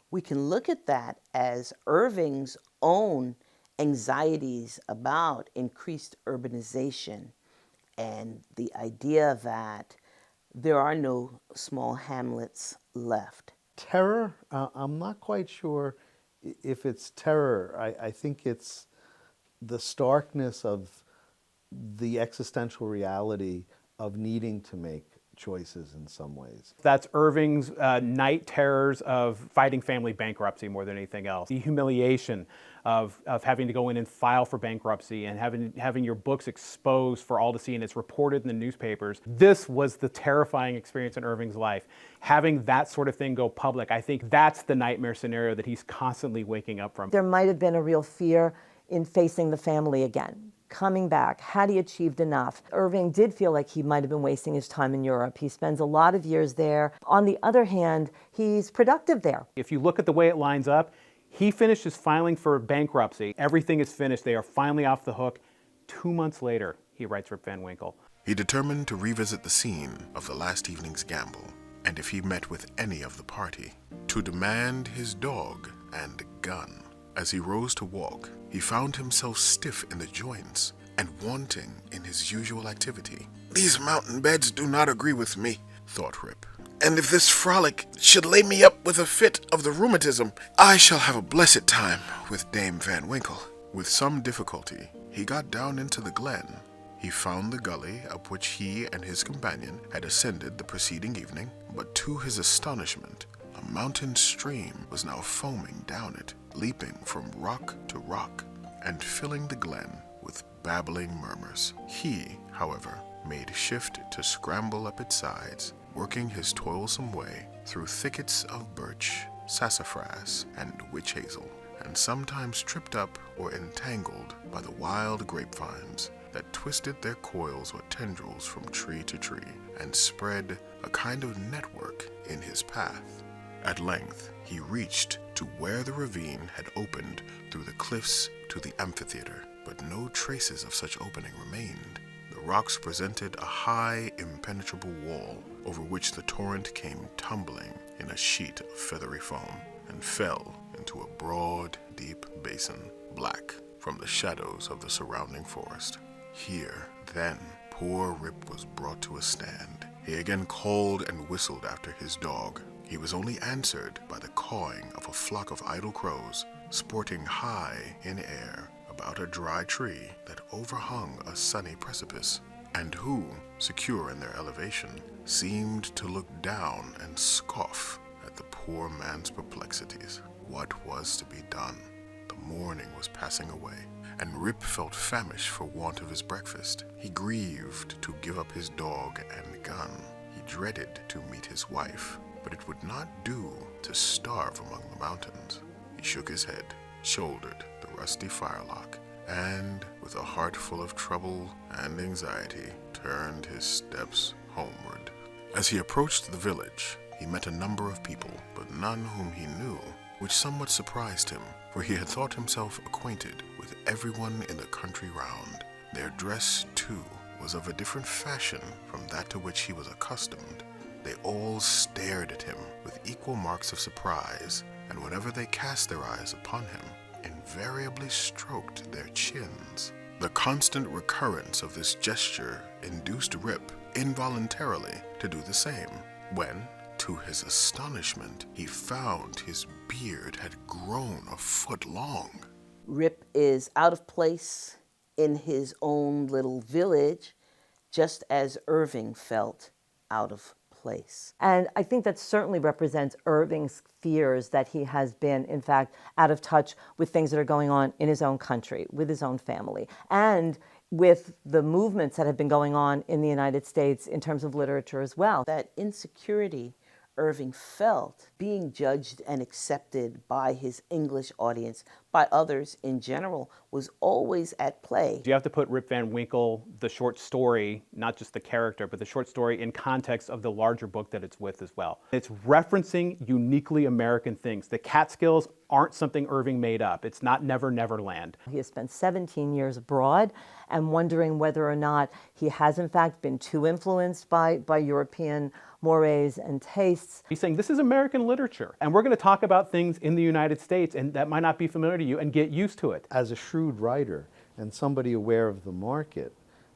we can look at that as Irving's own anxieties about increased urbanization and the idea that there are no small hamlets left. Terror? I'm not quite sure if it's terror. I think it's the starkness of the existential reality of needing to make choices in some ways. That's Irving's night terrors of fighting family bankruptcy more than anything else. The humiliation of having to go in and file for bankruptcy and having your books exposed for all to see and it's reported in the newspapers. This was the terrifying experience in Irving's life. Having that sort of thing go public, I think that's the nightmare scenario that he's constantly waking up from. There might have been a real fear in facing the family again. Coming back, had he achieved enough? Irving did feel like he might have been wasting his time in Europe. He spends a lot of years there. On the other hand, he's productive there. If you look at the way it lines up, he finishes filing for bankruptcy. Everything is finished. They are finally off the hook. 2 months later, he writes Rip Van Winkle. He determined to revisit the scene of the last evening's gamble, and if he met with any of the party, to demand his dog and gun. As he rose to walk, he found himself stiff in the joints and wanting in his usual activity. "These mountain beds do not agree with me," thought Rip. "And if this frolic should lay me up with a fit of the rheumatism, I shall have a blessed time with Dame Van Winkle." With some difficulty, he got down into the glen. He found the gully up which he and his companion had ascended the preceding evening, but to his astonishment, a mountain stream was now foaming down it, leaping from rock to rock, and filling the glen with babbling murmurs. He, however, made shift to scramble up its sides, working his toilsome way through thickets of birch, sassafras, and witch hazel, and sometimes tripped up or entangled by the wild grapevines that twisted their coils or tendrils from tree to tree, and spread a kind of network in his path. At length he reached to where the ravine had opened through the cliffs to the amphitheater, but no traces of such opening remained. The rocks presented a high, impenetrable wall, over which the torrent came tumbling in a sheet of feathery foam, and fell into a broad, deep basin, black from the shadows of the surrounding forest. Here, then, poor Rip was brought to a stand. He again called and whistled after his dog. He was only answered by the cawing of a flock of idle crows, sporting high in air about a dry tree that overhung a sunny precipice, and who, secure in their elevation, seemed to look down and scoff at the poor man's perplexities. What was to be done? The morning was passing away, and Rip felt famished for want of his breakfast. He grieved to give up his dog and gun. He dreaded to meet his wife, but it would not do to starve among the mountains. He shook his head, shouldered the rusty firelock, and, with a heart full of trouble and anxiety, turned his steps homeward. As he approached the village, he met a number of people, but none whom he knew, which somewhat surprised him, for he had thought himself acquainted with everyone in the country round. Their dress, too, was of a different fashion from that to which he was accustomed. They all stared at him with equal marks of surprise, and whenever they cast their eyes upon him, invariably stroked their chins. The constant recurrence of this gesture induced Rip involuntarily to do the same, when, to his astonishment, he found his beard had grown a foot long. Rip is out of place in his own little village, just as Irving felt out of place. And I think that certainly represents Irving's fears that he has been, in fact, out of touch with things that are going on in his own country, with his own family, and with the movements that have been going on in the United States in terms of literature as well. That insecurity Irving felt, being judged and accepted by his English audience, by others in general, was always at play. You have to put Rip Van Winkle, the short story, not just the character, but the short story in context of the larger book that it's with as well. It's referencing uniquely American things. The Catskills aren't something Irving made up. It's not Never Never Land. He has spent 17 years abroad and wondering whether or not he has in fact been too influenced by European mores and tastes. He's saying this is American literature, and we're going to talk about things in the United States, and that might not be familiar to you, and get used to it. As a shrewd writer and somebody aware of the market,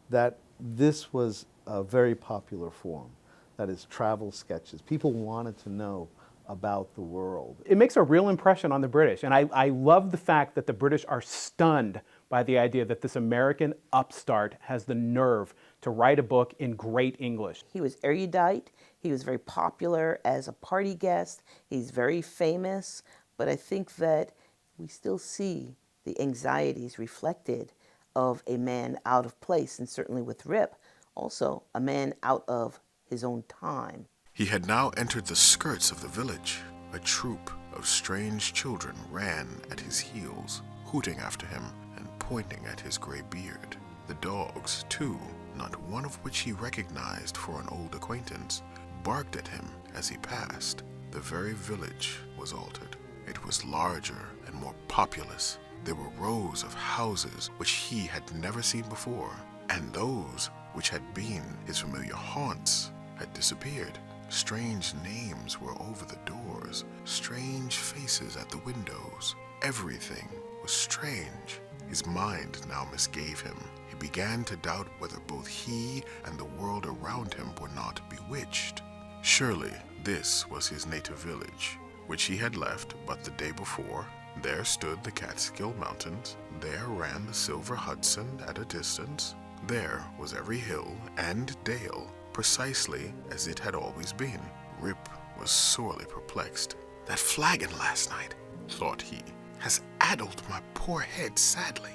that this was a very popular form, that is travel sketches. People wanted to know about the world. It makes a real impression on the British, and I love the fact that the British are stunned by the idea that this American upstart has the nerve to write a book in great English. He was erudite, he was very popular as a party guest, he's very famous, but I think that we still see the anxieties reflected of a man out of place, and certainly with Rip, also a man out of his own time. He had now entered the skirts of the village. A troop of strange children ran at his heels, hooting after him and pointing at his gray beard. The dogs, too, not one of which he recognized for an old acquaintance, barked at him as he passed. The very village was altered. It was larger and more populous. There were rows of houses which he had never seen before, and those which had been his familiar haunts had disappeared. Strange names were over the doors, strange faces at the windows. Everything was strange. His mind now misgave him. He began to doubt whether both he and the world around him were not bewitched. Surely this was his native village, which he had left but the day before. There stood the Catskill Mountains. There ran the Silver Hudson at a distance. There was every hill and dale, precisely as it had always been. Rip was sorely perplexed. "That flagon last night," thought he, "has addled my poor head sadly."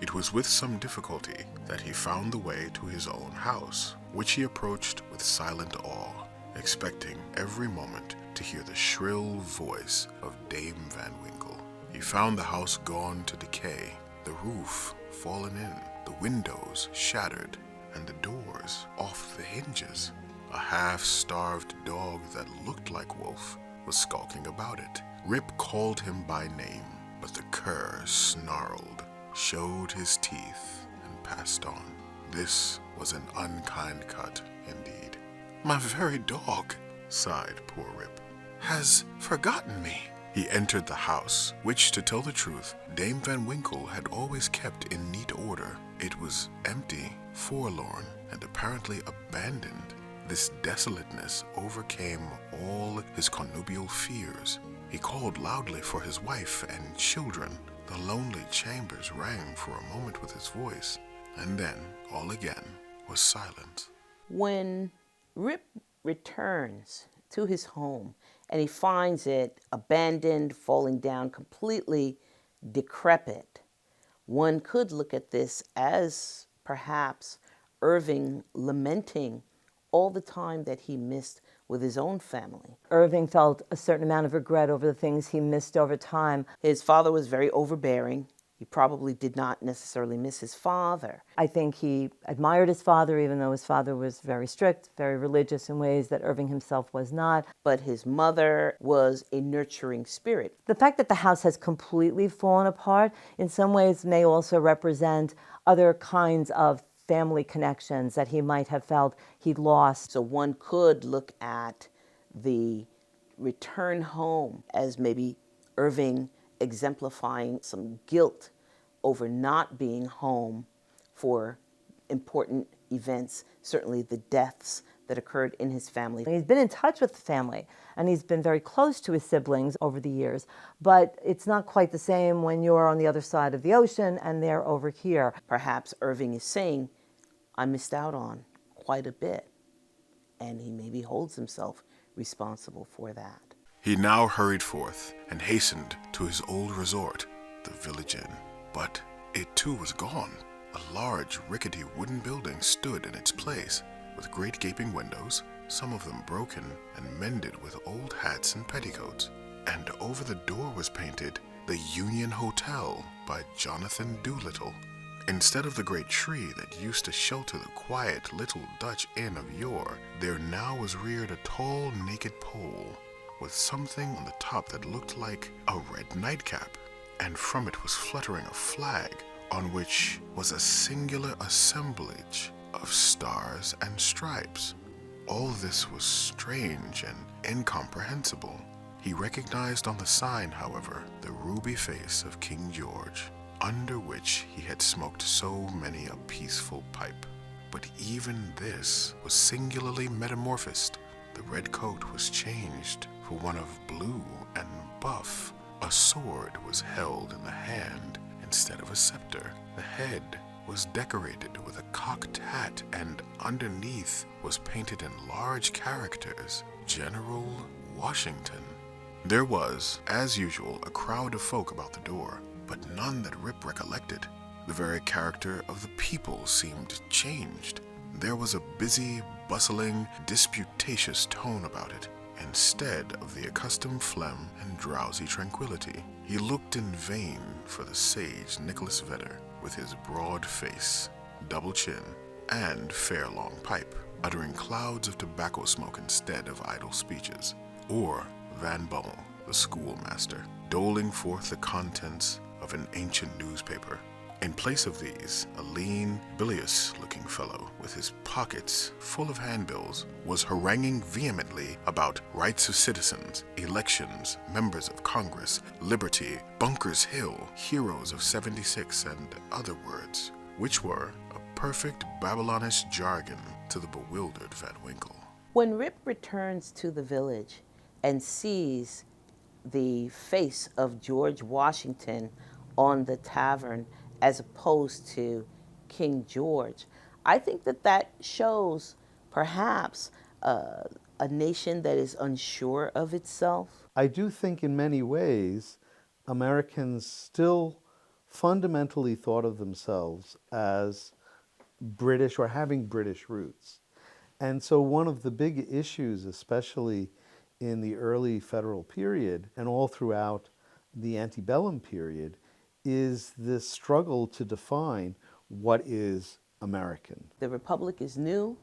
It was with some difficulty that he found the way to his own house, which he approached with silent awe, expecting every moment to hear the shrill voice of Dame Van Winkle. He found the house gone to decay, the roof fallen in, the windows shattered, and the doors off the hinges. A half-starved dog that looked like Wolf was skulking about it. Rip called him by name, but the cur snarled, showed his teeth, and passed on. This was an unkind cut indeed. "My very dog," sighed poor Rip, "has forgotten me." He entered the house, which, to tell the truth, Dame Van Winkle had always kept in neat order. It was empty, forlorn, and apparently abandoned. This desolateness overcame all his connubial fears. He called loudly for his wife and children. The lonely chambers rang for a moment with his voice, and then all again was silence. When Rip returns to his home and he finds it abandoned, falling down, completely decrepit, one could look at this as perhaps Irving lamenting all the time that he missed with his own family. Irving felt a certain amount of regret over the things he missed over time. His father was very overbearing. He probably did not necessarily miss his father. I think he admired his father, even though his father was very strict, very religious in ways that Irving himself was not. But his mother was a nurturing spirit. The fact that the house has completely fallen apart in some ways may also represent other kinds of family connections that he might have felt he'd lost. So one could look at the return home as maybe Irving exemplifying some guilt over not being home for important events, certainly the deaths that occurred in his family. He's been in touch with the family, and he's been very close to his siblings over the years, but it's not quite the same when you're on the other side of the ocean and they're over here. Perhaps Irving is saying, I missed out on quite a bit, and he maybe holds himself responsible for that. He now hurried forth and hastened to his old resort, the village inn. But it too was gone. A large, rickety wooden building stood in its place, with great gaping windows, some of them broken and mended with old hats and petticoats. And over the door was painted, "The Union Hotel" by Jonathan Doolittle. Instead of the great tree that used to shelter the quiet little Dutch inn of yore, there now was reared a tall, naked pole, with something on the top that looked like a red nightcap, and from it was fluttering a flag on which was a singular assemblage of stars and stripes. All this was strange and incomprehensible. He recognized on the sign, however, the ruby face of King George, under which he had smoked so many a peaceful pipe. But even this was singularly metamorphosed. The red coat was changed for one of blue and buff. A sword was held in the hand instead of a scepter. The head was decorated with a cocked hat, and underneath was painted in large characters, "General Washington." There was, as usual, a crowd of folk about the door, but none that Rip recollected. The very character of the people seemed changed. There was a busy, bustling, disputatious tone about it, instead of the accustomed phlegm and drowsy tranquility. He looked in vain for the sage Nicholas Vedder, with his broad face, double chin, and fair long pipe, uttering clouds of tobacco smoke instead of idle speeches, or Van Bummel, the schoolmaster, doling forth the contents of an ancient newspaper. In place of these, a lean, bilious-looking fellow with his pockets full of handbills was haranguing vehemently about rights of citizens, elections, members of Congress, liberty, Bunker's Hill, heroes of '76, and other words, which were a perfect Babylonish jargon to the bewildered Van Winkle. When Rip returns to the village and sees the face of George Washington on the tavern as opposed to King George, I think that that shows perhaps a nation that is unsure of itself. I do think in many ways Americans still fundamentally thought of themselves as British or having British roots. And so one of the big issues, especially in the early federal period and all throughout the antebellum period, is this struggle to define what is American. The Republic is new.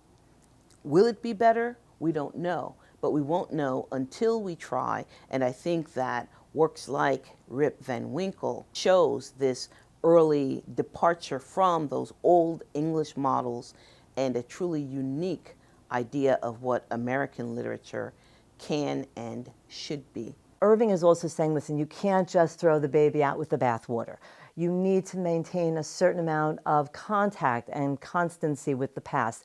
Will it be better? We don't know, but we won't know until we try. And I think that works like Rip Van Winkle shows this early departure from those old English models and a truly unique idea of what American literature can and should be. Irving is also saying, listen, you can't just throw the baby out with the bathwater. You need to maintain a certain amount of contact and constancy with the past.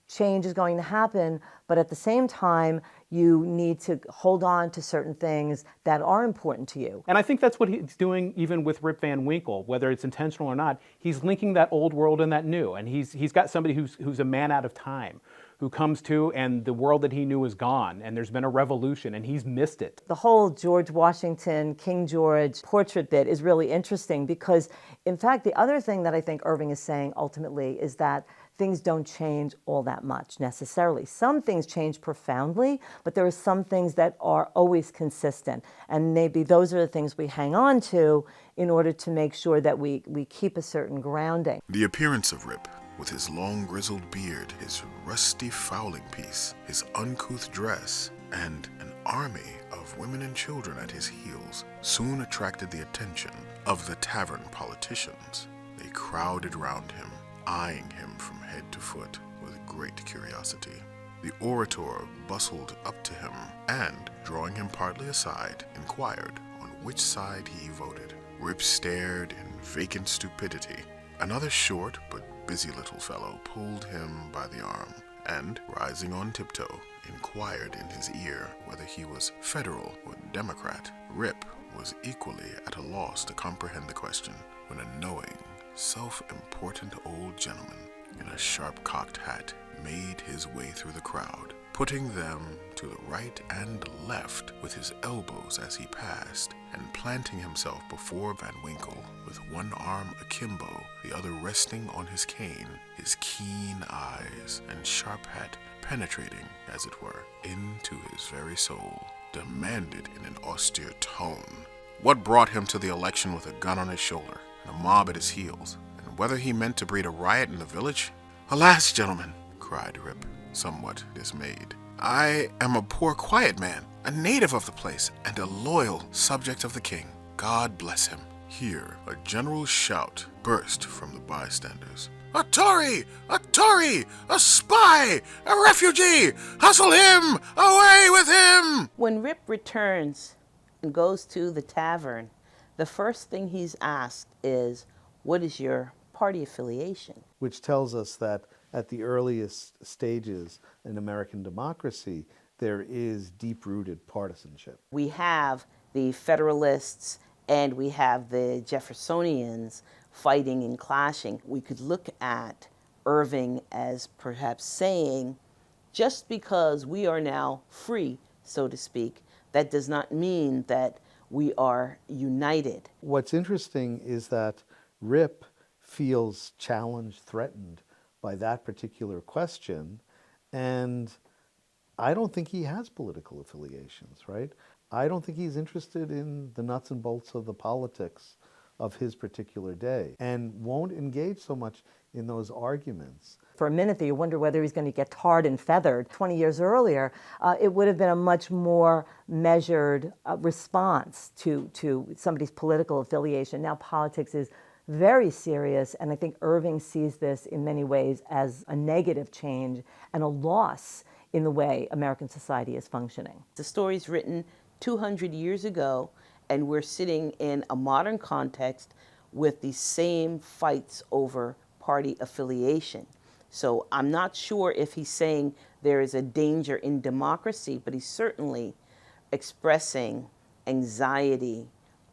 Change is going to happen, but at the same time, you need to hold on to certain things that are important to you. And I think that's what he's doing even with Rip Van Winkle, whether it's intentional or not. He's linking that old world and that new. And he's got somebody who's a man out of time, who comes to and the world that he knew is gone, and there's been a revolution and he's missed it. The whole George Washington, King George portrait bit is really interesting because, in fact, the other thing that I think Irving is saying ultimately is that things don't change all that much necessarily. Some things change profoundly, but there are some things that are always consistent. And maybe those are the things we hang on to in order to make sure that we keep a certain grounding. The appearance of Rip, with his long grizzled beard, his rusty fowling piece, his uncouth dress, and an army of women and children at his heels, soon attracted the attention of the tavern politicians. They crowded round him, eyeing him from head to foot with great curiosity. The orator bustled up to him and, drawing him partly aside, inquired on which side he voted. Rip stared in vacant stupidity. Another short but busy little fellow pulled him by the arm and, rising on tiptoe, inquired in his ear whether he was Federal or Democrat. Rip was equally at a loss to comprehend the question when a knowing, self-important old gentleman in a sharp-cocked hat made his way through the crowd, putting them to the right and left with his elbows as he passed, and planting himself before Van Winkle with one arm akimbo, the other resting on his cane, his keen eyes and sharp hat penetrating, as it were, into his very soul, demanded in an austere tone what brought him to the election with a gun on his shoulder and a mob at his heels, and whether he meant to breed a riot in the village? "Alas, gentlemen," cried Rip, somewhat dismayed, "I am a poor quiet man, a native of the place, and a loyal subject of the king. God bless him." Here a general shout burst from the bystanders. "A Tory! A Tory! A spy! A refugee! Hustle him! Away with him!" When Rip returns and goes to the tavern, the first thing he's asked is, "What is your party affiliation?" Which tells us that at the earliest stages in American democracy, there is deep-rooted partisanship. We have the Federalists and we have the Jeffersonians fighting and clashing. We could look at Irving as perhaps saying, just because we are now free, so to speak, that does not mean that we are united. What's interesting is that Rip feels challenged, threatened by that particular question, and I don't think he has political affiliations, right? I don't think he's interested in the nuts and bolts of the politics of his particular day and won't engage so much in those arguments. For a minute there, you wonder whether he's going to get tarred and feathered. 20 years earlier, it would have been a much more measured response to somebody's political affiliation. Now politics is very serious. And I think Irving sees this in many ways as a negative change and a loss in the way American society is functioning. The story's written 200 years ago, and we're sitting in a modern context with the same fights over party affiliation. So I'm not sure if he's saying there is a danger in democracy, but he's certainly expressing anxiety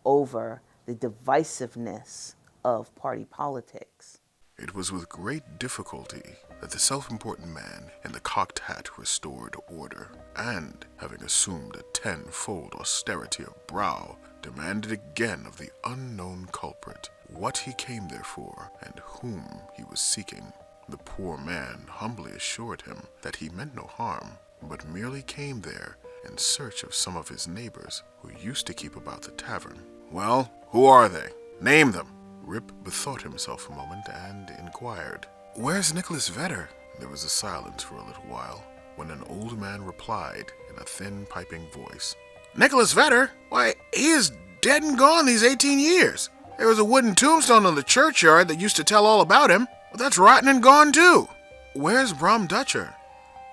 over the divisiveness of party politics. It was with great difficulty that the self-important man in the cocked hat restored order, and, having assumed a tenfold austerity of brow, demanded again of the unknown culprit what he came there for and whom he was seeking. The poor man humbly assured him that he meant no harm, but merely came there in search of some of his neighbors who used to keep about the tavern. Well, who are they? Name them. Rip bethought himself a moment and inquired, "Where's Nicholas Vedder?" There was a silence for a little while, when an old man replied in a thin, piping voice, "Nicholas Vedder? Why, he is dead and gone these 18 years. There was a wooden tombstone in the churchyard that used to tell all about him, but that's rotten and gone too. Where's Brom Dutcher?"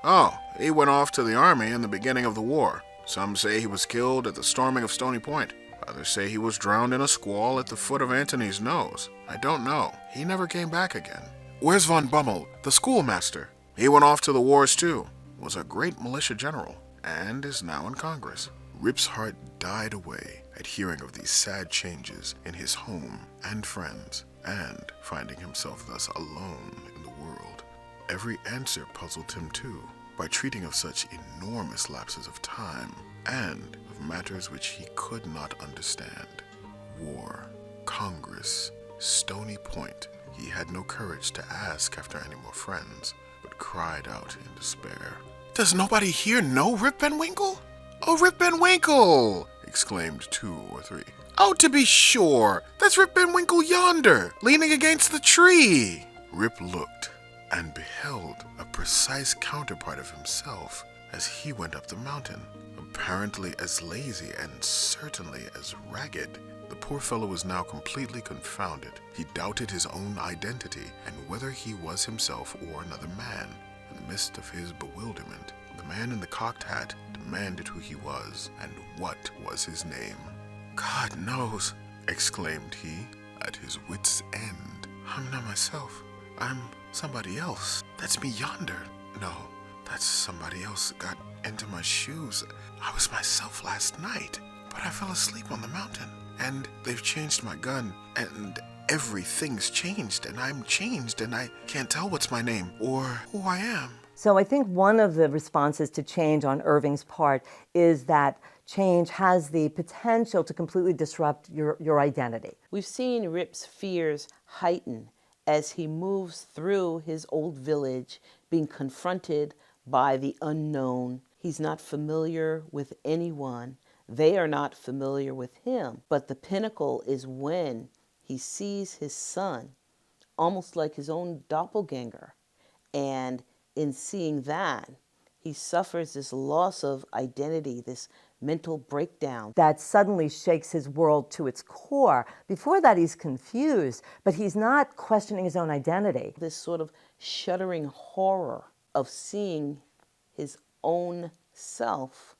"Oh, he went off to the army in the beginning of the war. Some say he was killed at the storming of Stony Point. Others say he was drowned in a squall at the foot of Antony's Nose. I don't know. He never came back again." "Where's von Bummel, the schoolmaster?" "He went off to the wars too. Was a great militia general, and is now in Congress." Rip's heart died away at hearing of these sad changes in his home and friends, and finding himself thus alone in the world. Every answer puzzled him too, by treating of such enormous lapses of time, and of matters which he could not understand. War, Congress, Stony Point. He had no courage to ask after any more friends, but cried out in despair, "Does nobody here know Rip Van Winkle?" "Oh, Rip Van Winkle!" exclaimed 2 or 3. "Oh, to be sure! That's Rip Van Winkle yonder, leaning against the tree!" Rip looked, and beheld a precise counterpart of himself as he went up the mountain, apparently as lazy and certainly as ragged. The poor fellow was now completely confounded. He doubted his own identity, and whether he was himself or another man. In the midst of his bewilderment, the man in the cocked hat demanded who he was, and what was his name. "God knows," exclaimed he, at his wit's end. "I'm not myself. I'm somebody else. That's me yonder. No, that's somebody else that got into my shoes. I was myself last night, but I fell asleep on the mountain, and they've changed my gun, and everything's changed, and I'm changed, and I can't tell what's my name or who I am." So I think one of the responses to change on Irving's part is that change has the potential to completely disrupt your identity. We've seen Rip's fears heighten as he moves through his old village, being confronted by the unknown. He's not familiar with anyone. They are not familiar with him. But the pinnacle is when he sees his son, almost like his own doppelganger. And in seeing that, he suffers this loss of identity, this mental breakdown. That suddenly shakes his world to its core. Before that, he's confused, but he's not questioning his own identity. This sort of shuddering horror of seeing his own self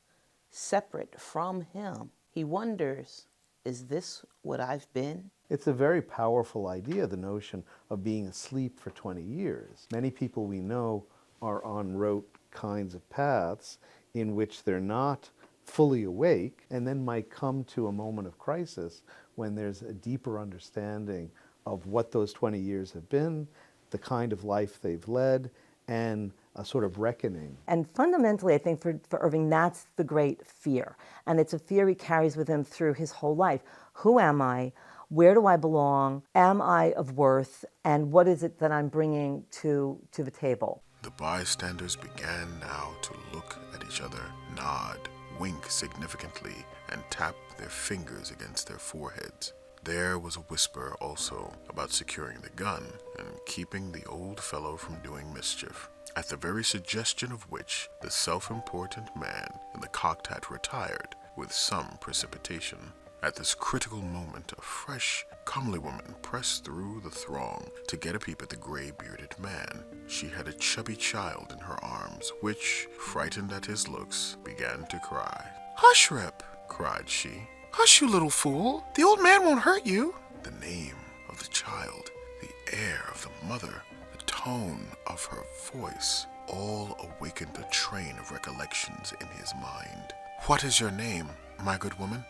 separate from him. He wonders, is this what I've been? It's a very powerful idea, the notion of being asleep for 20 years. Many people we know are on rote kinds of paths in which they're not fully awake, and then might come to a moment of crisis when there's a deeper understanding of what those 20 years have been, the kind of life they've led, and a sort of reckoning. And fundamentally, I think for Irving, that's the great fear. And it's a fear he carries with him through his whole life. Who am I? Where do I belong? Am I of worth? And what is it that I'm bringing to the table? The bystanders began now to look at each other, nod, wink significantly, and tap their fingers against their foreheads. There was a whisper also about securing the gun and keeping the old fellow from doing mischief, at the very suggestion of which the self-important man in the cocked hat retired with some precipitation. At this critical moment, a fresh, comely woman pressed through the throng to get a peep at the gray-bearded man. She had a chubby child in her arms, which, frightened at his looks, began to cry. "Hush, Rip!" cried she. "Hush, you little fool! The old man won't hurt you!" The name of the child, the air of the mother, the tone of her voice, all awakened a train of recollections in his mind. "What is your name, my good woman?"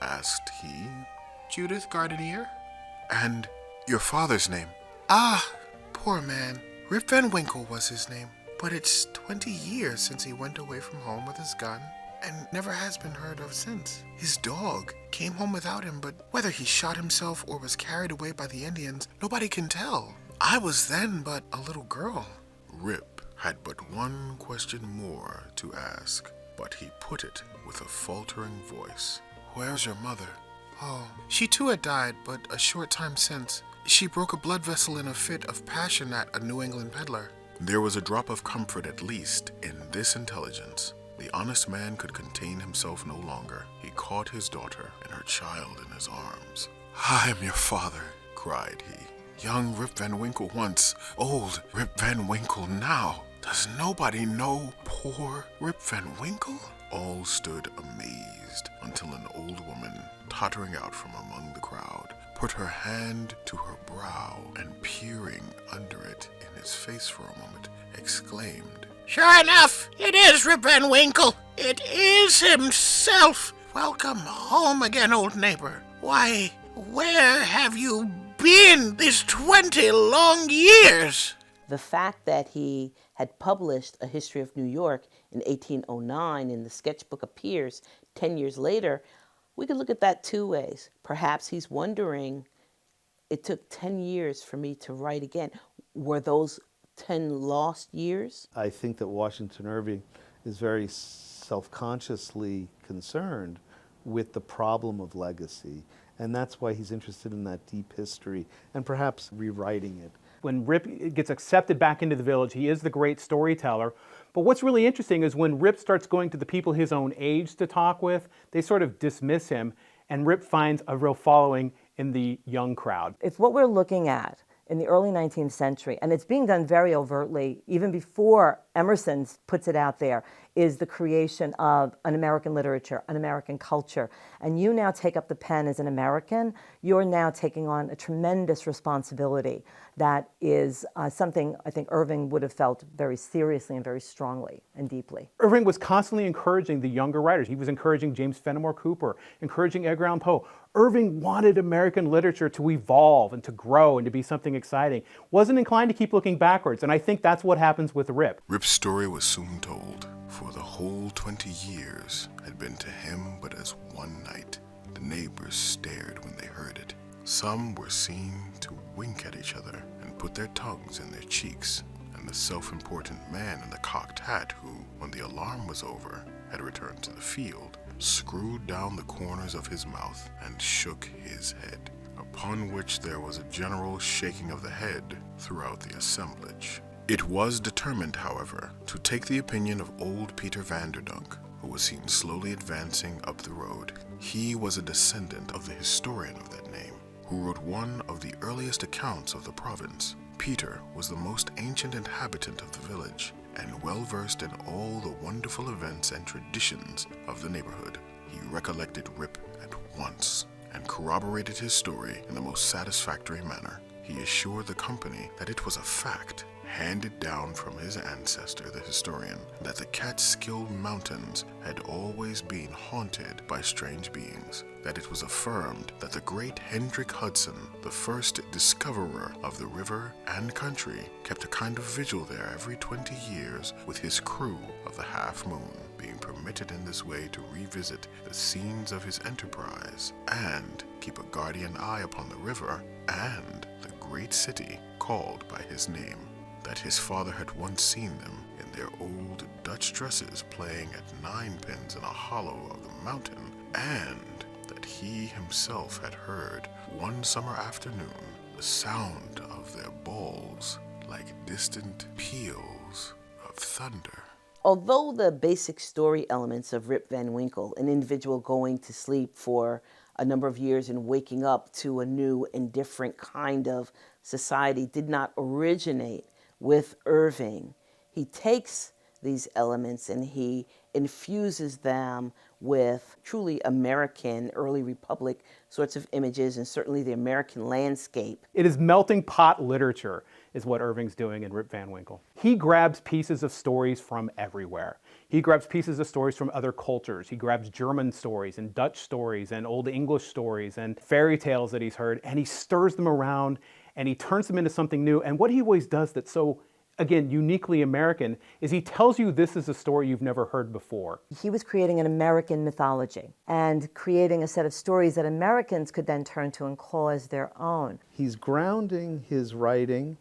asked he. "Judith Gardenier." "And your father's name?" "Ah, poor man. Rip Van Winkle was his name. But it's 20 years since he went away from home with his gun, and never has been heard of since. His dog came home without him, but whether he shot himself or was carried away by the Indians, nobody can tell. I was then but a little girl." Rip had but one question more to ask, but he put it with a faltering voice. "Where's your mother?" "Oh, she too had died, but a short time since. She broke a blood vessel in a fit of passion at a New England peddler." There was a drop of comfort at least in this intelligence. The honest man could contain himself no longer. He caught his daughter and her child in his arms. "I am your father," cried he. "Young Rip Van Winkle once, old Rip Van Winkle now. Does nobody know poor Rip Van Winkle?" All stood amazed until an old woman, tottering out from among the crowd, put her hand to her brow and, peering under it in his face for a moment, exclaimed, "Sure enough, it is Rip Van Winkle. It is himself. Welcome home again, old neighbor. Why, where have you been these 20 long years?" The fact that he had published A History of New York in 1809 and the sketchbook appears 10 years later, we could look at that two ways. Perhaps he's wondering, it took 10 years for me to write again. Were those 10 lost years? I think that Washington Irving is very self-consciously concerned with the problem of legacy, and that's why he's interested in that deep history and perhaps rewriting it. When Rip gets accepted back into the village, he is the great storyteller. But what's really interesting is when Rip starts going to the people his own age to talk with, they sort of dismiss him, and Rip finds a real following in the young crowd. It's what we're looking at in the early 19th century, and it's being done very overtly, even before Emerson puts it out there, is the creation of an American literature, an American culture. And you now take up the pen as an American, you're now taking on a tremendous responsibility that is something I think Irving would have felt very seriously and very strongly and deeply. Irving was constantly encouraging the younger writers. He was encouraging James Fenimore Cooper, encouraging Edgar Allan Poe. Irving wanted American literature to evolve and to grow and to be something exciting. Wasn't inclined to keep looking backwards, and I think that's what happens with Rip. Rip's story was soon told, for the whole 20 years had been to him but as one night. The neighbors stared when they heard it. Some were seen to wink at each other and put their tongues in their cheeks, and the self-important man in the cocked hat who, when the alarm was over, had returned to the field, screwed down the corners of his mouth and shook his head, upon which there was a general shaking of the head throughout the assemblage. It was determined, however, to take the opinion of old Peter Vanderdunk, who was seen slowly advancing up the road. He was a descendant of the historian of that name, who wrote one of the earliest accounts of the province. Peter was the most ancient inhabitant of the village, and well versed in all the wonderful events and traditions of the neighborhood. He recollected Rip at once, and corroborated his story in the most satisfactory manner. He assured the company that it was a fact, handed down from his ancestor, the historian, that the Catskill Mountains had always been haunted by strange beings, that it was affirmed that the great Hendrik Hudson, the first discoverer of the river and country, kept a kind of vigil there every 20 years with his crew of the Half Moon, being permitted in this way to revisit the scenes of his enterprise and keep a guardian eye upon the river and the great city called by his name. That his father had once seen them in their old Dutch dresses playing at ninepins in a hollow of the mountain, and that he himself had heard one summer afternoon the sound of their balls like distant peals of thunder. Although the basic story elements of Rip Van Winkle, an individual going to sleep for a number of years in waking up to a new and different kind of society did not originate with Irving. He takes these elements and he infuses them with truly American early republic sorts of images and certainly the American landscape. It is melting pot literature is what Irving's doing in Rip Van Winkle. He grabs pieces of stories from everywhere. He grabs pieces of stories from other cultures. He grabs German stories and Dutch stories and Old English stories and fairy tales that he's heard, and he stirs them around and he turns them into something new. And what he always does that's so, again, uniquely American, is he tells you this is a story you've never heard before. He was creating an American mythology and creating a set of stories that Americans could then turn to and call as their own. He's grounding his writing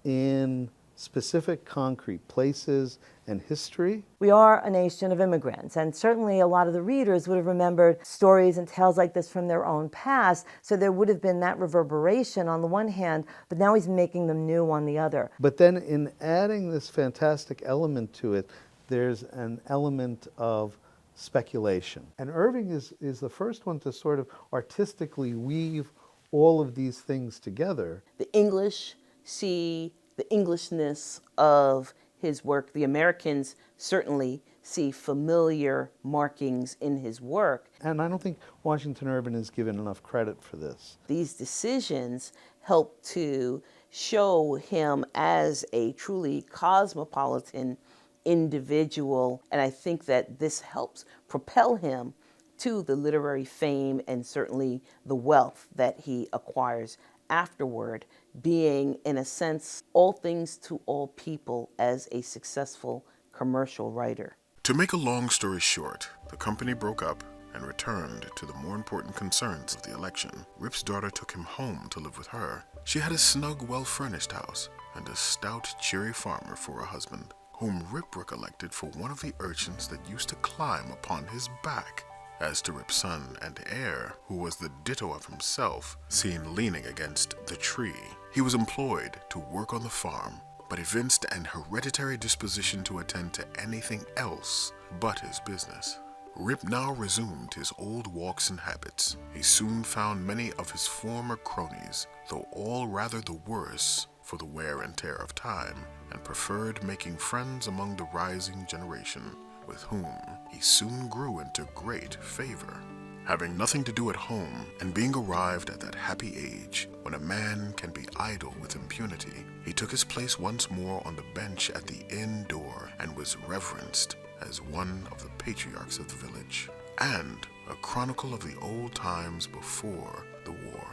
in specific concrete places and history. We are a nation of immigrants, and certainly a lot of the readers would have remembered stories and tales like this from their own past, so there would have been that reverberation on the one hand, but now he's making them new on the other. But then in adding this fantastic element to it, there's an element of speculation. And Irving is the first one to sort of artistically weave all of these things together. The English see the Englishness of his work. The Americans certainly see familiar markings in his work. And I don't think Washington Irving is given enough credit for this. These decisions help to show him as a truly cosmopolitan individual, and I think that this helps propel him to the literary fame and certainly the wealth that he acquires afterward, being, in a sense, all things to all people as a successful commercial writer. To make a long story short, the company broke up and returned to the more important concerns of the election. Rip's daughter took him home to live with her. She had a snug, well-furnished house and a stout, cheery farmer for a husband, whom Rip recollected for one of the urchins that used to climb upon his back. As to Rip's son and heir, who was the ditto of himself, seen leaning against the tree, he was employed to work on the farm, but evinced an hereditary disposition to attend to anything else but his business. Rip now resumed his old walks and habits. He soon found many of his former cronies, though all rather the worse for the wear and tear of time, and preferred making friends among the rising generation, with whom he soon grew into great favor. Having nothing to do at home, and being arrived at that happy age when a man can be idle with impunity, he took his place once more on the bench at the inn door, and was reverenced as one of the patriarchs of the village, and a chronicle of the old times before the war.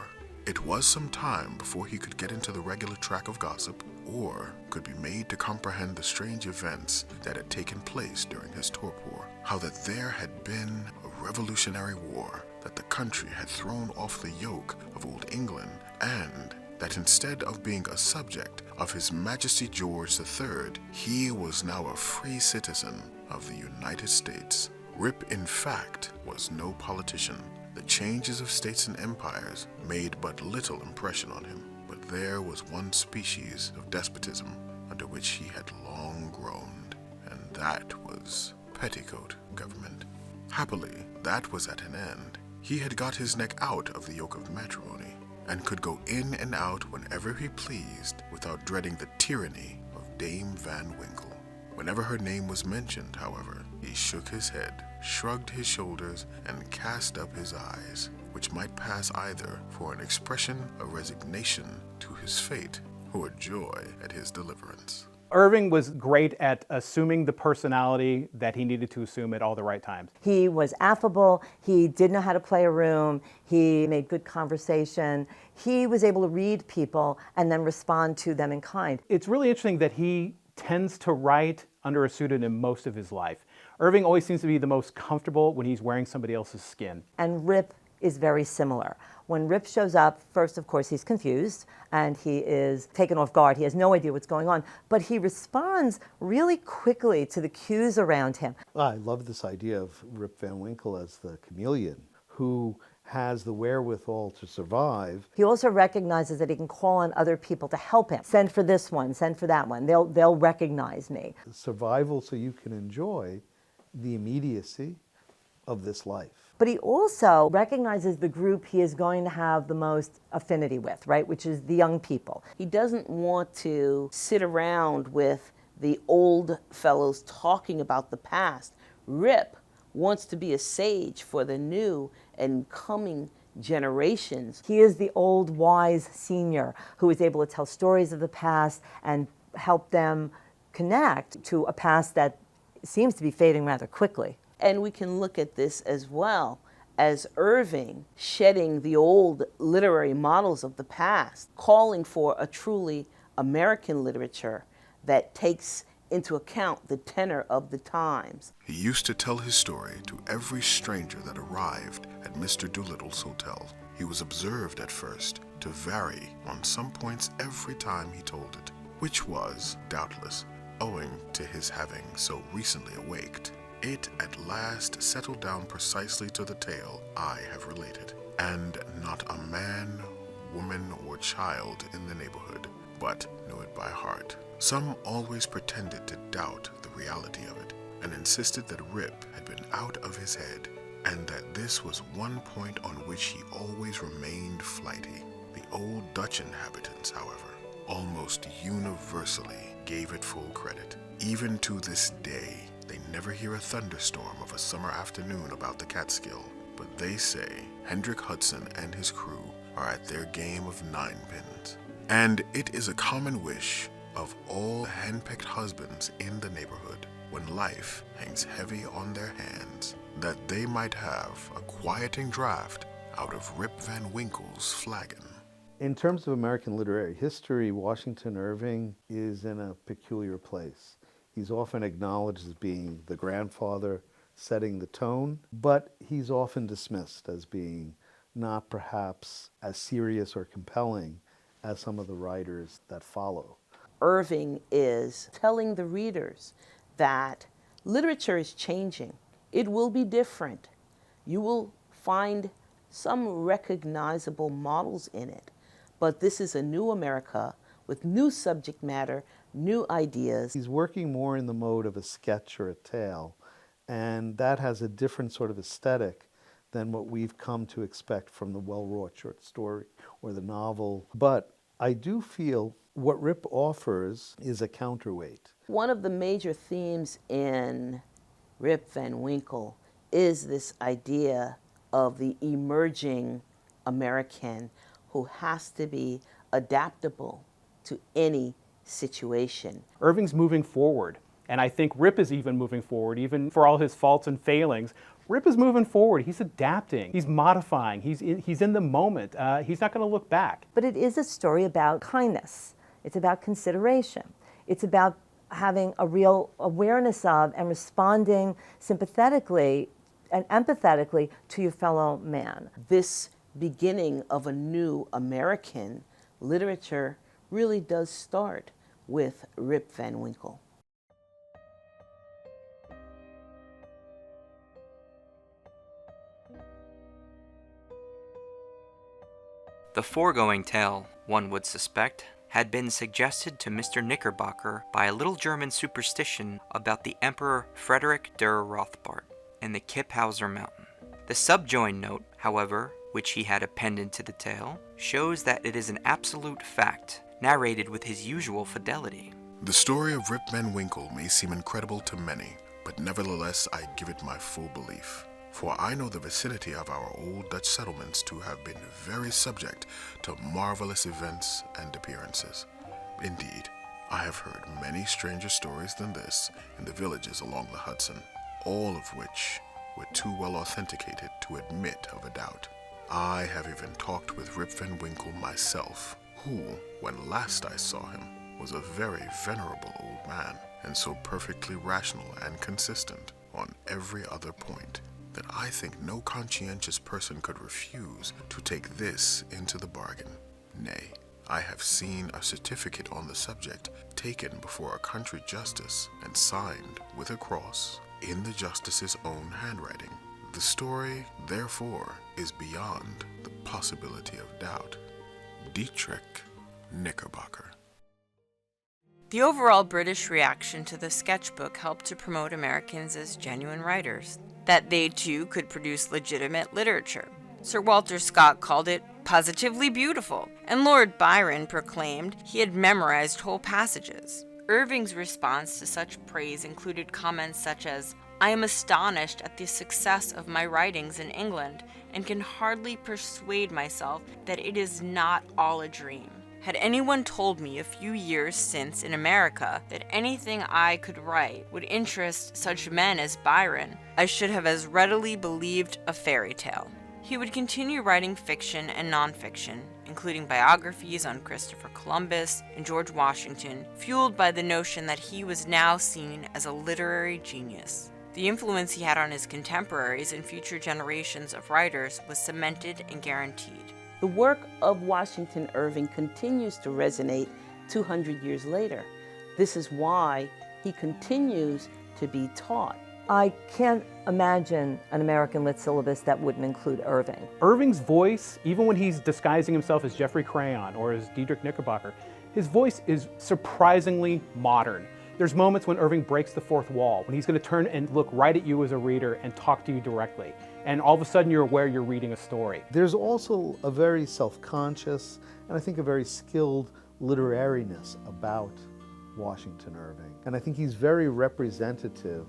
It was some time before he could get into the regular track of gossip, or could be made to comprehend the strange events that had taken place during his torpor. How that there had been a revolutionary war, that the country had thrown off the yoke of old England, and that instead of being a subject of His Majesty George III, he was now a free citizen of the United States. Rip, in fact, was no politician. The changes of states and empires made but little impression on him, but there was one species of despotism under which he had long groaned, and that was petticoat government. Happily, that was at an end. He had got his neck out of the yoke of matrimony, and could go in and out whenever he pleased without dreading the tyranny of Dame Van Winkle. Whenever her name was mentioned, however, he shook his head, shrugged his shoulders, and cast up his eyes, which might pass either for an expression of resignation to his fate or joy at his deliverance. Irving was great at assuming the personality that he needed to assume at all the right times. He was affable, he did know how to play a room, he made good conversation, he was able to read people and then respond to them in kind. It's really interesting that he tends to write under a pseudonym most of his life. Irving always seems to be the most comfortable when he's wearing somebody else's skin. And Rip is very similar. When Rip shows up, first, of course, he's confused and he is taken off guard. He has no idea what's going on, but he responds really quickly to the cues around him. I love this idea of Rip Van Winkle as the chameleon who has the wherewithal to survive. He also recognizes that he can call on other people to help him. Send for this one, send for that one. They'll recognize me. Survival so you can enjoy the immediacy of this life. But he also recognizes the group he is going to have the most affinity with, right, which is the young people. He doesn't want to sit around with the old fellows talking about the past. Rip wants to be a sage for the new and coming generations. He is the old, wise senior who is able to tell stories of the past and help them connect to a past that seems to be fading rather quickly. And we can look at this as well as Irving shedding the old literary models of the past, calling for a truly American literature that takes into account the tenor of the times. He used to tell his story to every stranger that arrived at Mr. Doolittle's hotel. He was observed at first to vary on some points every time he told it, which was, doubtless, owing to his having so recently awaked. It at last settled down precisely to the tale I have related, and not a man, woman, or child in the neighborhood but knew it by heart. Some always pretended to doubt the reality of it, and insisted that Rip had been out of his head, and that this was one point on which he always remained flighty. The old Dutch inhabitants, however, almost universally gave it full credit. Even to this day, they never hear a thunderstorm of a summer afternoon about the Catskill, but they say Hendrik Hudson and his crew are at their game of ninepins. And it is a common wish of all henpecked husbands in the neighborhood, when life hangs heavy on their hands, that they might have a quieting draught out of Rip Van Winkle's flagon. In terms of American literary history, Washington Irving is in a peculiar place. He's often acknowledged as being the grandfather setting the tone, but he's often dismissed as being not perhaps as serious or compelling as some of the writers that follow. Irving is telling the readers that literature is changing. It will be different. You will find some recognizable models in it, but this is a new America with new subject matter, new ideas. He's working more in the mode of a sketch or a tale, and that has a different sort of aesthetic than what we've come to expect from the well-wrought short story or the novel. But I do feel what Rip offers is a counterweight. One of the major themes in Rip Van Winkle is this idea of the emerging American who has to be adaptable to any situation. Irving's moving forward, and I think Rip is even moving forward, even for all his faults and failings. Rip is moving forward. He's adapting. He's modifying. He's in the moment. He's not going to look back. But it is a story about kindness. It's about consideration. It's about having a real awareness of and responding sympathetically and empathetically to your fellow man. This beginning of a new American literature really does start with Rip Van Winkle. The foregoing tale, one would suspect, had been suggested to Mr. Knickerbocker by a little German superstition about the Emperor Frederick der Rothbart and the Kipphauser Mountain. The subjoined note, however, which he had appended to the tale, shows that it is an absolute fact, narrated with his usual fidelity. The story of Rip Van Winkle may seem incredible to many, but nevertheless I give it my full belief. For I know the vicinity of our old Dutch settlements to have been very subject to marvelous events and appearances. Indeed, I have heard many stranger stories than this in the villages along the Hudson, all of which were too well authenticated to admit of a doubt. I have even talked with Rip Van Winkle myself, who, when last I saw him, was a very venerable old man, and so perfectly rational and consistent on every other point, that I think no conscientious person could refuse to take this into the bargain. Nay, I have seen a certificate on the subject taken before a country justice and signed with a cross in the justice's own handwriting. The story, therefore, is beyond the possibility of doubt. Dietrich Knickerbocker. The overall British reaction to the sketchbook helped to promote Americans as genuine writers. that they too could produce legitimate literature. Sir Walter Scott called it positively beautiful, and Lord Byron proclaimed he had memorized whole passages. Irving's response to such praise included comments such as, "I am astonished at the success of my writings in England, and can hardly persuade myself that it is not all a dream. Had anyone told me a few years since in America that anything I could write would interest such men as Byron, I should have as readily believed a fairy tale." He would continue writing fiction and nonfiction, including biographies on Christopher Columbus and George Washington, fueled by the notion that he was now seen as a literary genius. The influence he had on his contemporaries and future generations of writers was cemented and guaranteed. The work of Washington Irving continues to resonate 200 years later. This is why he continues to be taught. I can't imagine an American lit syllabus that wouldn't include Irving. Irving's voice, even when he's disguising himself as Geoffrey Crayon or as Dietrich Knickerbocker, his voice is surprisingly modern. There's moments when Irving breaks the fourth wall, when he's going to turn and look right at you as a reader and talk to you directly. And all of a sudden you're aware you're reading a story. There's also a very self-conscious and I think a very skilled literariness about Washington Irving. And I think he's very representative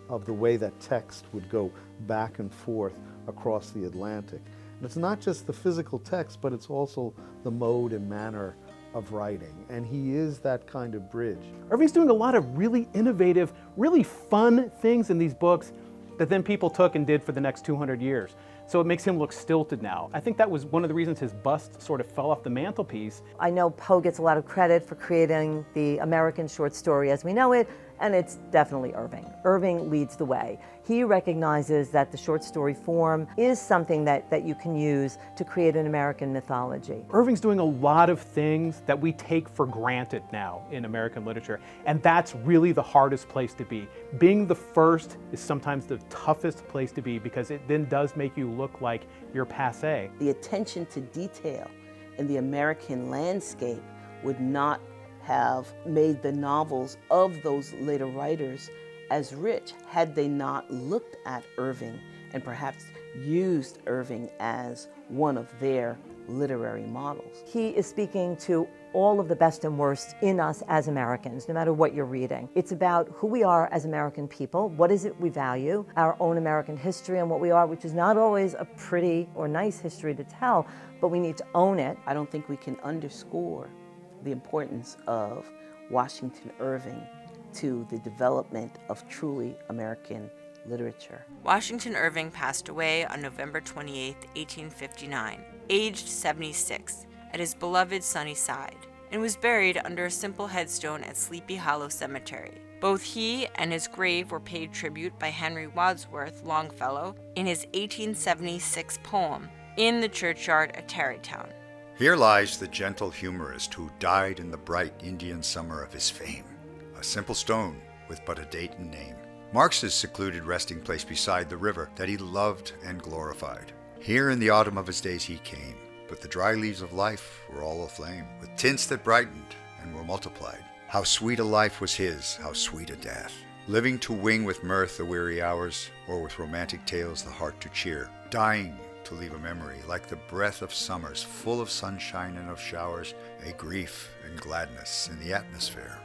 of the way that text would go back and forth across the Atlantic. And it's not just the physical text, but it's also the mode and manner of writing. And he is that kind of bridge. Irving's doing a lot of really innovative, really fun things in these books that then people took and did for the next 200 years. So it makes him look stilted now. I think that was one of the reasons his bust sort of fell off the mantelpiece. I know Poe gets a lot of credit for creating the American short story as we know it, and it's definitely Irving. Irving leads the way. He recognizes that the short story form is something that you can use to create an American mythology. Irving's doing a lot of things that we take for granted now in American literature, and that's really the hardest place to be. Being the first is sometimes the toughest place to be because it then does make you look like you're passé. The attention to detail in the American landscape would not have made the novels of those later writers as rich had they not looked at Irving and perhaps used Irving as one of their literary models. He is speaking to all of the best and worst in us as Americans, no matter what you're reading. It's about who we are as American people, what is it we value, our own American history and what we are, which is not always a pretty or nice history to tell, but we need to own it. I don't think we can underscore the importance of Washington Irving to the development of truly American literature. Washington Irving passed away on November 28, 1859, aged 76, at his beloved sunny side, and was buried under a simple headstone at Sleepy Hollow Cemetery. Both he and his grave were paid tribute by Henry Wadsworth Longfellow in his 1876 poem, In the Churchyard at Tarrytown. Here lies the gentle humorist who died in the bright Indian summer of his fame, a simple stone with but a date and name, marks his secluded resting place beside the river that he loved and glorified. Here in the autumn of his days he came, but the dry leaves of life were all aflame, with tints that brightened and were multiplied. How sweet a life was his, how sweet a death, living to wing with mirth the weary hours, or with romantic tales the heart to cheer, dying to leave a memory like the breath of summers, full of sunshine and of showers, a grief and gladness in the atmosphere.